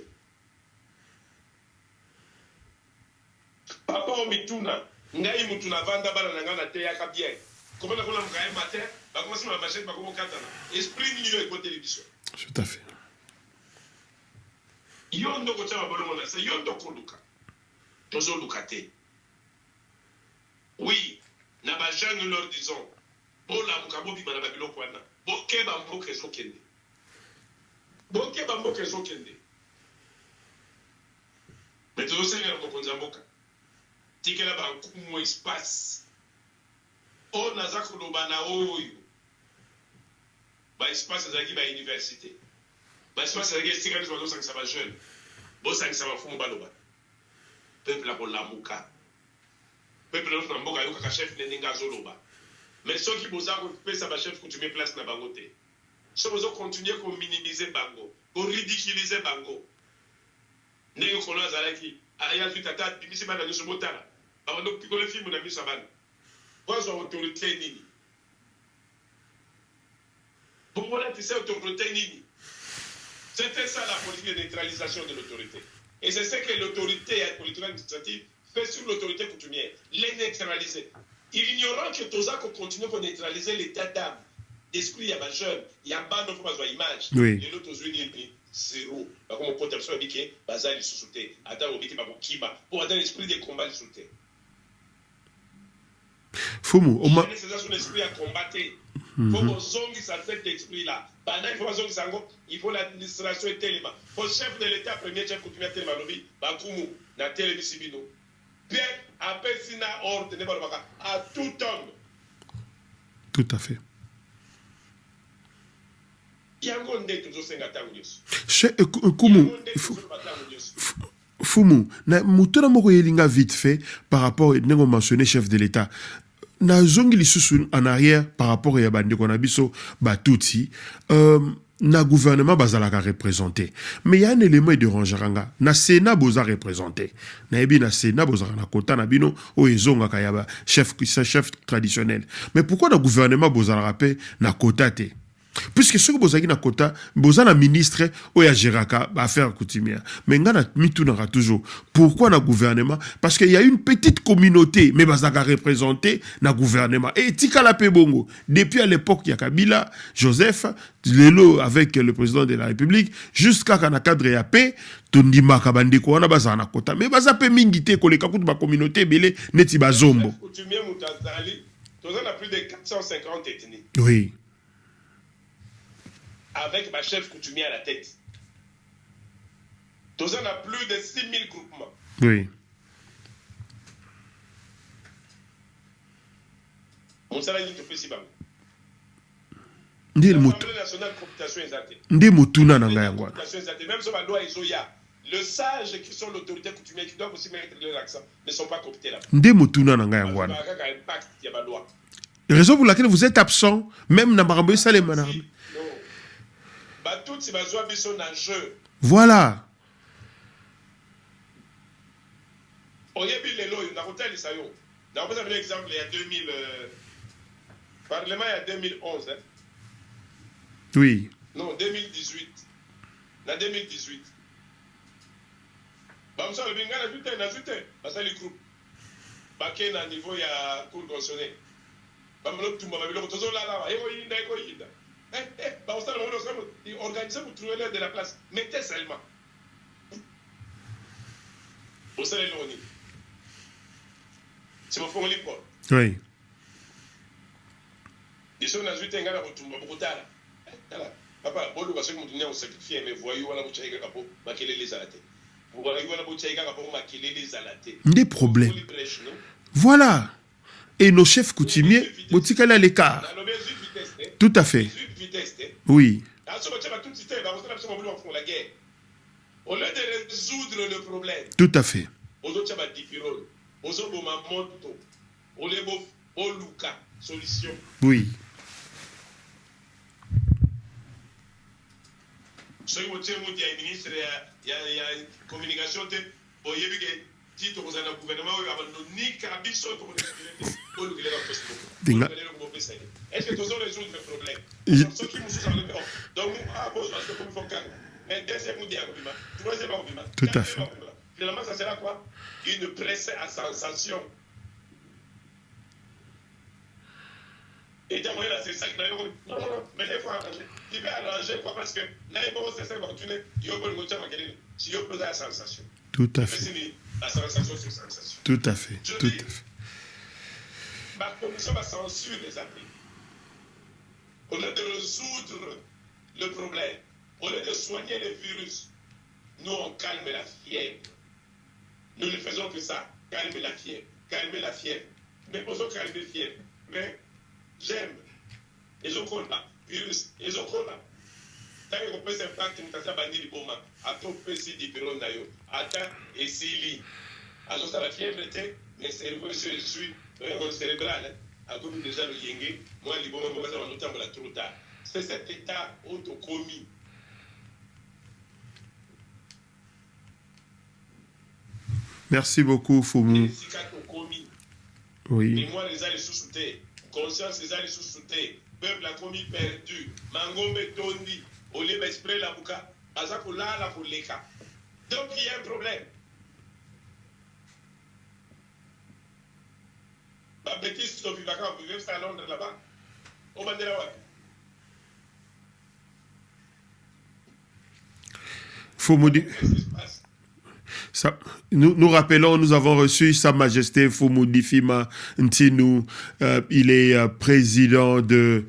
Papa omituna, ngai mutuna vanda bana na ngana te yaka bien. Comment na kona mkaye matin, ba commence na machette ba komo katana. Esprit ni yo eko télévision. Tout à fait. Yondo ko chama bolo mona, c'est yondo ko luka. Tozo luka te. Oui, na ba jeune leur disons, bola mukabo bi bana ba biloko wana. Bokeba mboke ezokende. Bokeba mboke ezokende. Mais tozo senga mokonza mboka. Tikela ba nkumu espace. O naza koloba na oyo. Ba espace ezaki ba université. Ba espace ezaki estika nizo bazo sangisa ba jeune. Bo sangisa ba fumu baloba. Peuple la kolamuka. Peuple na mboka yoka ka chef nenga zoloba. Mais ceux qui boza ko pesa ba chef coutumier place na bango te. Ceux bozo continuer ko minimiser bango, ko ridiculiser bango. Ndenge kono azalaki aya tu tata bimisi bana nyoso botala. Ba ndo pikole film na misa bana. Bozo autorité nini? Pourquoi tu sais autorité nini? C'était ça la politique de neutralisation de l'autorité. Et c'est ce que l'autorité politique administrative fait sur l'autorité coutumière, les neutraliser. Ignorant que Tozako continue à neutraliser l'état d'âme, d'esprit, il y a des jeunes, il y a pas d'autres images. Oui. Et l'autre unis zéro. Comme on peut dire, il y a des sous-soutés, attends, on dit qu'il pour atteindre l'esprit des combats sous-soutés. Fumu, Il y a son esprit à combattre. Il faut qu'on zongue cet esprit-là. Pendant il faut zongue sango, il faut l'administration et tellement. Il faut le chef de l'État, premier chef coutumier tellement lobby, Bakumu, na télévisibino. Bien, après sina ordre à tout homme. Tout à fait. Yango nde toujours senga tangu yesu. Kumu, Fumu, na mutuna moko yelinga vite fait par rapport à nengo mentionné chef de l'État. Na zongi lisusu en arrière par rapport à bande qu'on a biso batuti na gouvernement bazalaka représenté mais il y a un élément de rangeranga na Sénat boza représenté na ebi na Sénat boza na kota na bino o ezonga kayaba chef traditionnel mais pourquoi na gouvernement boza rapé na kota te puisque ceux qui bozaki na kota boza na ministre o ya geraka affaire coutumière mais ngana mitunaka toujours pourquoi na gouvernement parce qu'il y a une petite communauté mais bazaka représenté na gouvernement et tikala pe bongo depuis à l'époque ya Kabila Joseph lelo avec le président de la République jusqu'à kana cadre ya paix tondima kabandiko wana bazana na kota mais baza pe mingi te koleka kutu ba communauté belé neti bazombo coutumier mutazali tozana plus de 450 ethnies. Oui. Avec ma chef coutumier à la tête. Nous en a plus de 6000 groupements. Oui. On s'en a dit que c'est si bon. L'Assemblée nationale de cooptation exaltée. Même sur la loi Isoya, le sage qui sont l'autorité coutumière qui doivent aussi mettre leur accent ne sont pas cooptés là. Raison pour laquelle vous êtes absent, même dans Marabé Salem. Voilà. Par exemple, il y a 2000. Parlement, il y a 2011. Hein? Oui. Non, 2018. En 2018. Parce que le groupe. Parce que niveau, il y a cour constitutionnelle. Organisez pour trouver l'air de la place. Mettez seulement. Vous savez l'ONU. C'est mon formulaire. Oui. Ils sont dans une tengana pour tout le monde. Papa, bon, parce que nous avons sacrifié, mais voyez, on a beaucoup de choses pour les alatés. Vous voyez, on a beaucoup de choses pour les alatés. Des problèmes. Voilà. Et nos chefs coutumiers, boutique à l'écart. Tout à fait. Oui. Au lieu de résoudre le problème. Tout à fait. Oui. Ce qui est ministre, il y a une communication. titre aux gouvernement est-ce que tu as résoudre le problème? Ceux qui nous sont enlevés. Donc, troisième argument. Tout à fait. Finalement, ça sera quoi? Une presse à sensation. Et tu as moyen c'est ça qui n'a non, mais il faut arranger. Il va arranger quoi? Parce que là, il faut se continuer. Il faut le si il faut la sensation. Tout à fait. La sensation sur sensation. Tout à fait. Je Tout dis, à fait. ma commission va censurer les amis. Au lieu de résoudre le problème, au lieu de soigner le virus, nous on calme la fièvre. Nous ne faisons que ça, calmer la fièvre, calmer la fièvre. Mais posons calmer la fièvre. Mais j'aime. Ils ont quoi là? Virus, ils ont quoi là? Tant qu'on peut s'impacter, nous avons banni le bon moment. Attends, peu si différent d'ailleurs. Attends, et si lit. Alors ça la fièvre était, mais cerveau se suit, le cérébral. À cause déjà le yenge, moi, les bons moments, on nous table trop tard. C'est cet état autocommis. Merci beaucoup, Foumou. Oui. Et moi, les alliés sous-soutés, conscience, les alliés sous-soutés, peuple a commis perdu, Mangombe Tondi, Olé Bespre la Bouka, Azakoula la Fouleka. Donc il y a un problème. Ma bêtise, Sophie Vacan, vous vivez à Londres là-bas. Au Mandela Wap. Foumou dit. Ça, nous rappelons, nous avons reçu Sa Majesté Foumoudi Fima Ntinou. Il est président de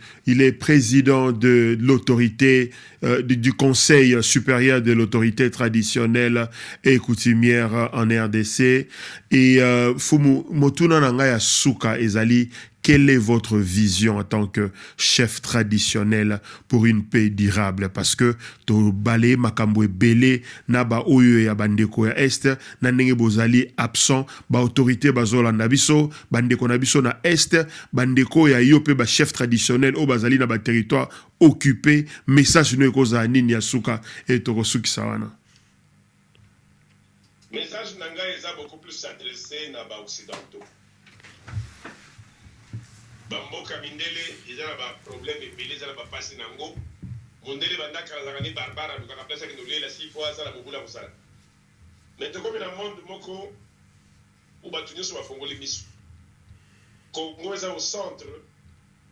l'autorité du Conseil supérieur de l'autorité traditionnelle et coutumière en RDC. Et Foumou Motuna Nangaya Souka Ezali. Quelle est votre vision en tant que chef traditionnel pour une paix durable? Parce que to balé makambo belé naba oyo ya bandeko ya est na ndenge bozali absent ba autorité bazola na biso bandeko na biso na est bandeko ya yope ba chef traditionnel o bazali na ba territoire occupé message no ekoza nini ya suka et to kosuki sawana. Message nanga est beaucoup plus adressé na ba occidentaux. Bamboka mindele ezala ba problème ebele ezala ba pasi nango mondele bandaka zakani barbara duka place ki ndolela 6 fois ça la bobula kusala mais te comme dans monde moko ou batunyo so bafongoli miso Congo est au centre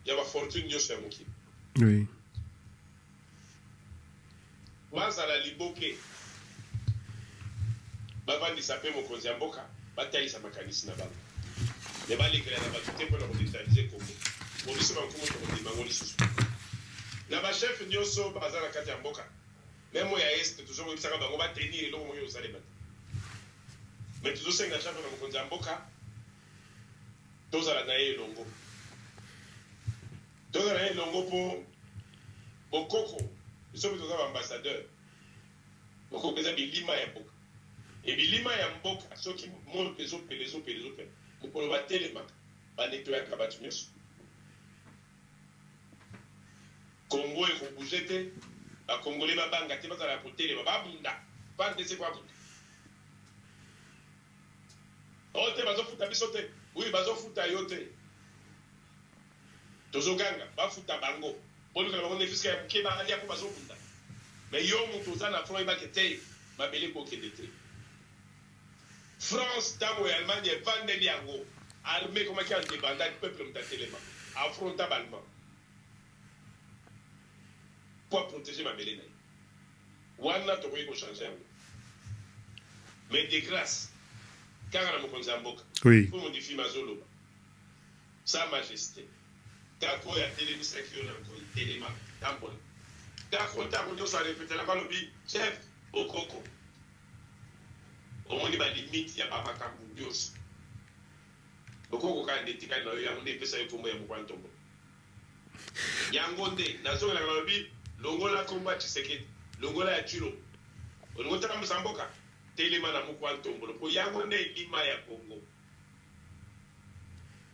il y a ba fortune nyoso ya moki oui waza la liboke bavandi sape mokonzi ya mboka batalisa makanisi na bango. Les balles qui ont pour la détaliser comme on dit la chef Nyoso Bazara Katiamboka. Même moi, il y a toujours eu ça, on va tenir et l'on va y aller. Mais toujours, c'est la chef de Katiamboka. Tous à la naïe longo. Tous à la naïe longo pour Coco. Nous sommes tous ambassadeurs. Donc, on peut Bilima Yamboka. Et Bilima Yamboka, ceux qui montrent les autres. Pour le battre les mains, pas nettoyer la cabane. Congo est bougé, les Congolais va bangater, va la porter les babunda, pas de ces quoi. Oh, t'es bazo fouta bisote, oui, bazo fouta yote. Tozoganga, ba fouta bango. Pour le Cameroun, les fiscaux qui va aller pour bazo fouta. Mais yo, mon tozan à front, il va quitter, ma belle époque d'été. France, Tamo et Allemagne, Vandel Yango, armée comme un indépendant, peuple m'tatelema, affronta Balma. Pour protéger ma belle. Wana to ko changer. Mais de grâce, car on a mon Konzamboka. Oui. Pour modifier ma zolo. Sa Majesté. Kako ya télévision qui on a encore téléma, tampon. Kako on ça répéter la balobi, chef au coco. Au moins, il y a des limites, il n'y a pas de temps pour Dieu. Donc, on a des tickets, il y a des personnes qui ont des tombeaux. Il y a un monde, dans la zone de la Gambie, l'Ongola combat, tu sais que l'Ongola est tué. On a un Samboka, Téléman a un tombeau. Il y a un monde, il y a un Congo.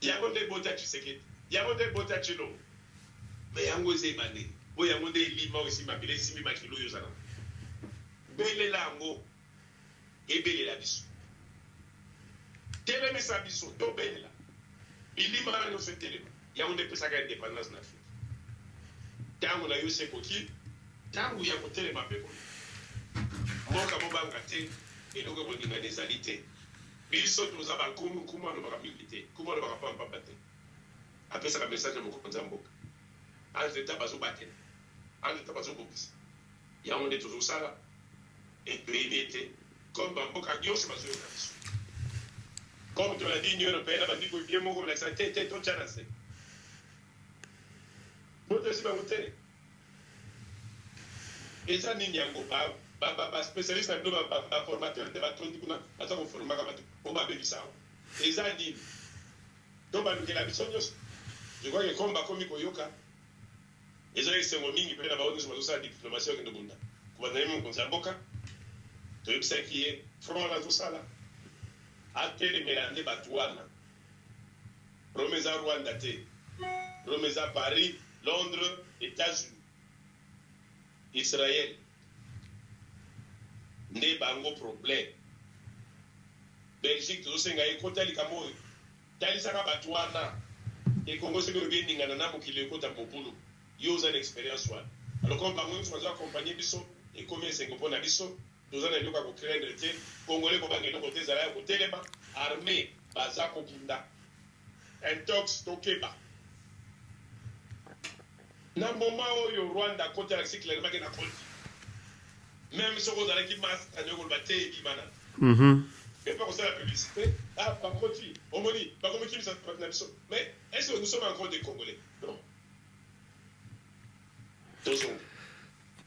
Il y a un monde, tu sais que il y a un monde, tu sais mais il y a un monde, il y a un monde, il y a aussi ma belle, si ma kilo, Belle lango. Ebele la biso. telemisa biso tobela bilima na nyonso etelema yango nde epesaka indépendance na afrique ntango na yo se ekoki ntango ya kotelema mpe kolo mboka bobanga te eloko ekolingana ezali te biso toza bakumu alobaka mingi te kumu alobaka pampapa te apesaka message ya mokonzi ya mboka anzeta bazobatela anzeta bazobokisa yango nde tozosala epeine te comme bamboka nyonso bazoyoka biso comme tolandi union européenne bandi koyebie moko kolakisa te totya na se botosi bango te eza nini yango baspécialiste na bino baformateur nde batondi kuna baza koformaka bato po babebisa yango eza nini to balukela biso nyonso je crois que comme bakomi koyoka eza esengo mingi mpe na bao nyonso bazosala diplomatie okende bunda kobandani mokonzi ya mboka toyebisaki ye front nazosala atelemela nde bato wana rome eza rwanda te rome eza paris londres états-unis israel nde bango problème belgique tozosenga ye kota likambo oyo talisaka bato wana ekongo soki oyebi eningana na mokili ekota mobulu yo oza na expérience wana alors comme bango nyonso bazo accompagne biso ekomi esengo mpo na biso toza na eloko ya kocraindre te congolais kobanga eloko te ezala ya kotelema armée baza kobunda intox tokeba na moma oyo rwanda kotelakisi clairement ke na koti même soki ozalaki masque anyo koloba te ebimana mais pas kosala publicité bakoti omoni bakomikimisa na biso mais est ce que nous sommes encore des congolais non tozonga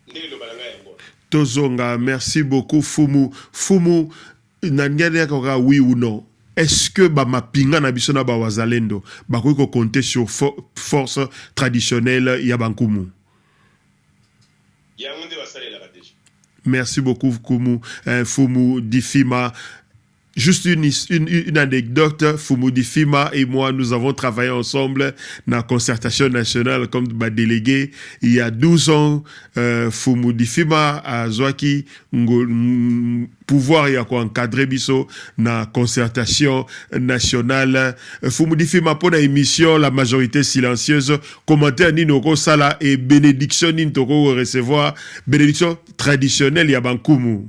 nde eloba na ngai yango tozonga merci beaucoup fumu na ndenge yakoka oui ou non est-ce que bamapinga na biso na bawazalendo bakoki kokonte sur force traditionnelle ya bankumu yango nde basalelaka deja. Merci beaucoup Fumu Difima. Juste une anecdote, Fumu Difima et moi, nous avons travaillé ensemble dans la concertation nationale comme délégué. Il y a 12 ans, Fumu Difima a Zwaki pouvoir ya ko encadrer biso na concertation nationale. Fumu Difima pour la émission La majorité silencieuse, commentaire ni noko sala et bénédiction ni toko recevoir bénédiction traditionnelle ya bankumu.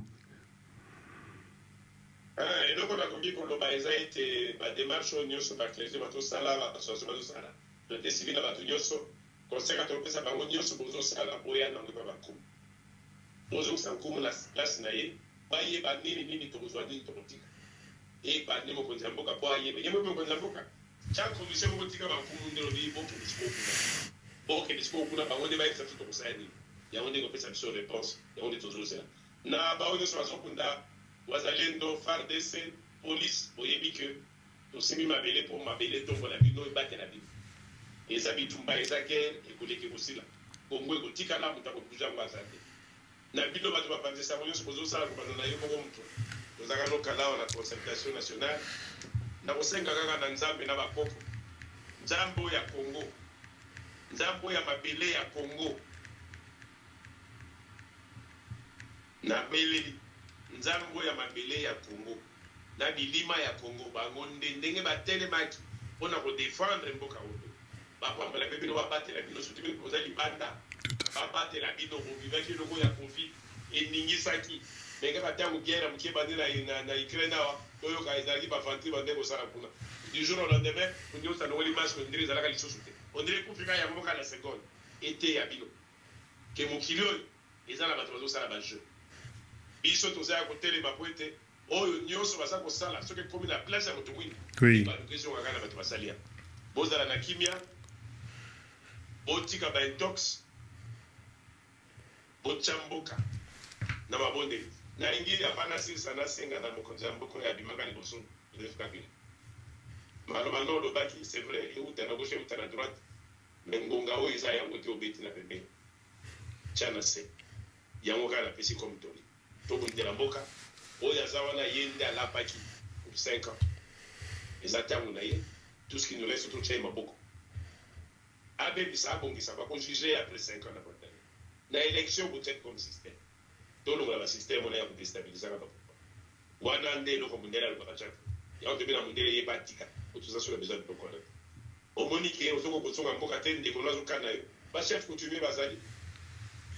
Démarche nyonso baklergé batosala baasociation batosala todeside na bato nyonso conseil katopesa bango nyonso bozosala boya nango pa bakumu bozokisa nkumu na place na ye bayeba nini tokozwa nini tokotika eyeba nde mokonzi ya mboka po ayeba ye mokonzi ya mboka chaque commission bokotika bankumu nde lobi bokende sikoyo kuna bango nde bayebisa biso tokosala nini yango nde kopesa biso réponse yango nde tozozela na bango nyonso bazokunda wazalendo FARDC police boyebi ke tosimi mabele po mabele tongo na bino ebatela bino eza bitumba eza guerre ekoleki kosila kongo ekotikala moto akobuja yango aza te na bino bato bapanzisa yango nyonso kozosala kobanda na yo moko moto tozaka lokalawa na concertation nationale na kosenga kaka na nzambe na bakoko nzambe oyo ya kongo nzambe oyo ya mabele ya kongo na beleli nzambe oyo ya mabele ya kongo na bilima ya Congo bango ndenge batelemaki mpona kodefendre mboka oyo bapambala mpe bino babatela bino soki bino koza libanda babatela bino bovivaki eloko ya covid eningisaki menge batango guerre mokie bandi na Ukraine awa toyoka ezalaki bafantri bande kosala kuna du jour au lendemain ondire osanongoli masque ondire ezalaka lisusu te ondire kufika ya mboka na seconde ete ya bino ke mokili oyo eza na bato bazosala bajeu biso toza ya kotelema po ete oyo nyonso baza kosala soki ekomi na place ya moto mwini balukiso kaka na bato basalia bozala na kimia botika baintox botya mboka na mabondeli nalingi apana silisa nasenga na mokonzi ya mboka oyo abimaka liboso efikakile maloba no olobaki c'est vrai euta na gauche euta na droite me ngonga oyo eza yango te obeti na pembeni tya na se yango kaka napesi comme toli tobundela mboka oyo aza wana ye nde alapaki pour 5 ans eza ntango na ye tout ce qui nous reste totya ye maboko abebisa abongisa bakojuge après 5 ans na botani na élection kotyaki comme système tolongola basystème wana ya kodestabilizaka bapopa wana nde eloko mondele alobaka chaka ya on te bena mondele yeba tika tout ça sur la besoin de beaucoup au monique au soko kosonga mboka te ndeko nazo kana yo ba chef coutumier bazali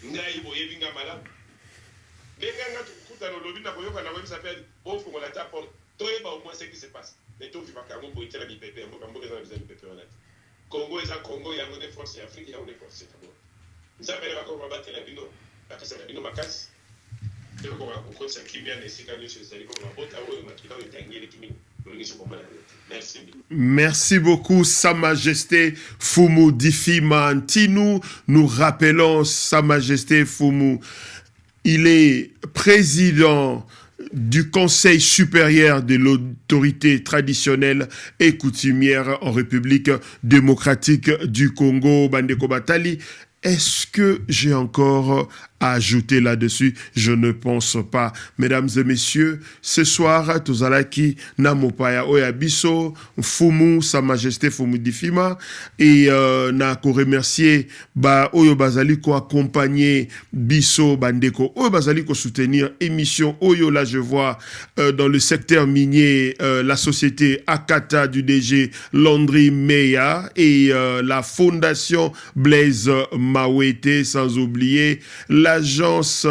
ngai boyebi nga malamu ndenganga tukuta no lobi na koyoka na website pe au fond la tape toyeba au moins ce qui se passe mais to vivaka ngo boitela bipepe mboka eza na besoin de bipepe wana Congo eza Congo ya ngone force Afrique ya ngone force Congo nzabele bako babatela bino bakasa bino makasi ndeko ko kokosa kimia na esika nyonso ezali ko mabota oyo makila oyo tangeli kimi. Merci beaucoup, Sa Majesté Fumu Difima Ntinu. Nous rappelons Sa Majesté Fumu. Il est président du Conseil supérieur de l'autorité traditionnelle et coutumière en République démocratique du Congo, Bandeko Batali. Est-ce que j'ai encore à ajouter là-dessus? Je ne pense pas. Mesdames et messieurs, ce soir, Tozalaki Namopaya Oyabiso, Fumu, Sa Majesté Fumu Difima, et na ko remercier ba Oyo Bazali ko accompagner Biso Bandeko, Oyo Bazali ko soutenir émission Oyo. Là, je vois dans le secteur minier la société Akata du DG Landry Meya et la fondation Blaise Mawete, sans oublier l'agence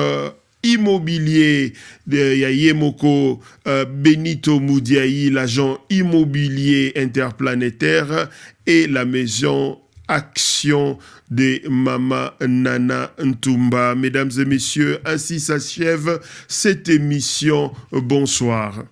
immobilier de Yayemoko Benito Moudiaï, l'agent immobilier interplanétaire et la maison Action de Mama Nana Ntumba. Mesdames et messieurs, ainsi s'achève cette émission. Bonsoir.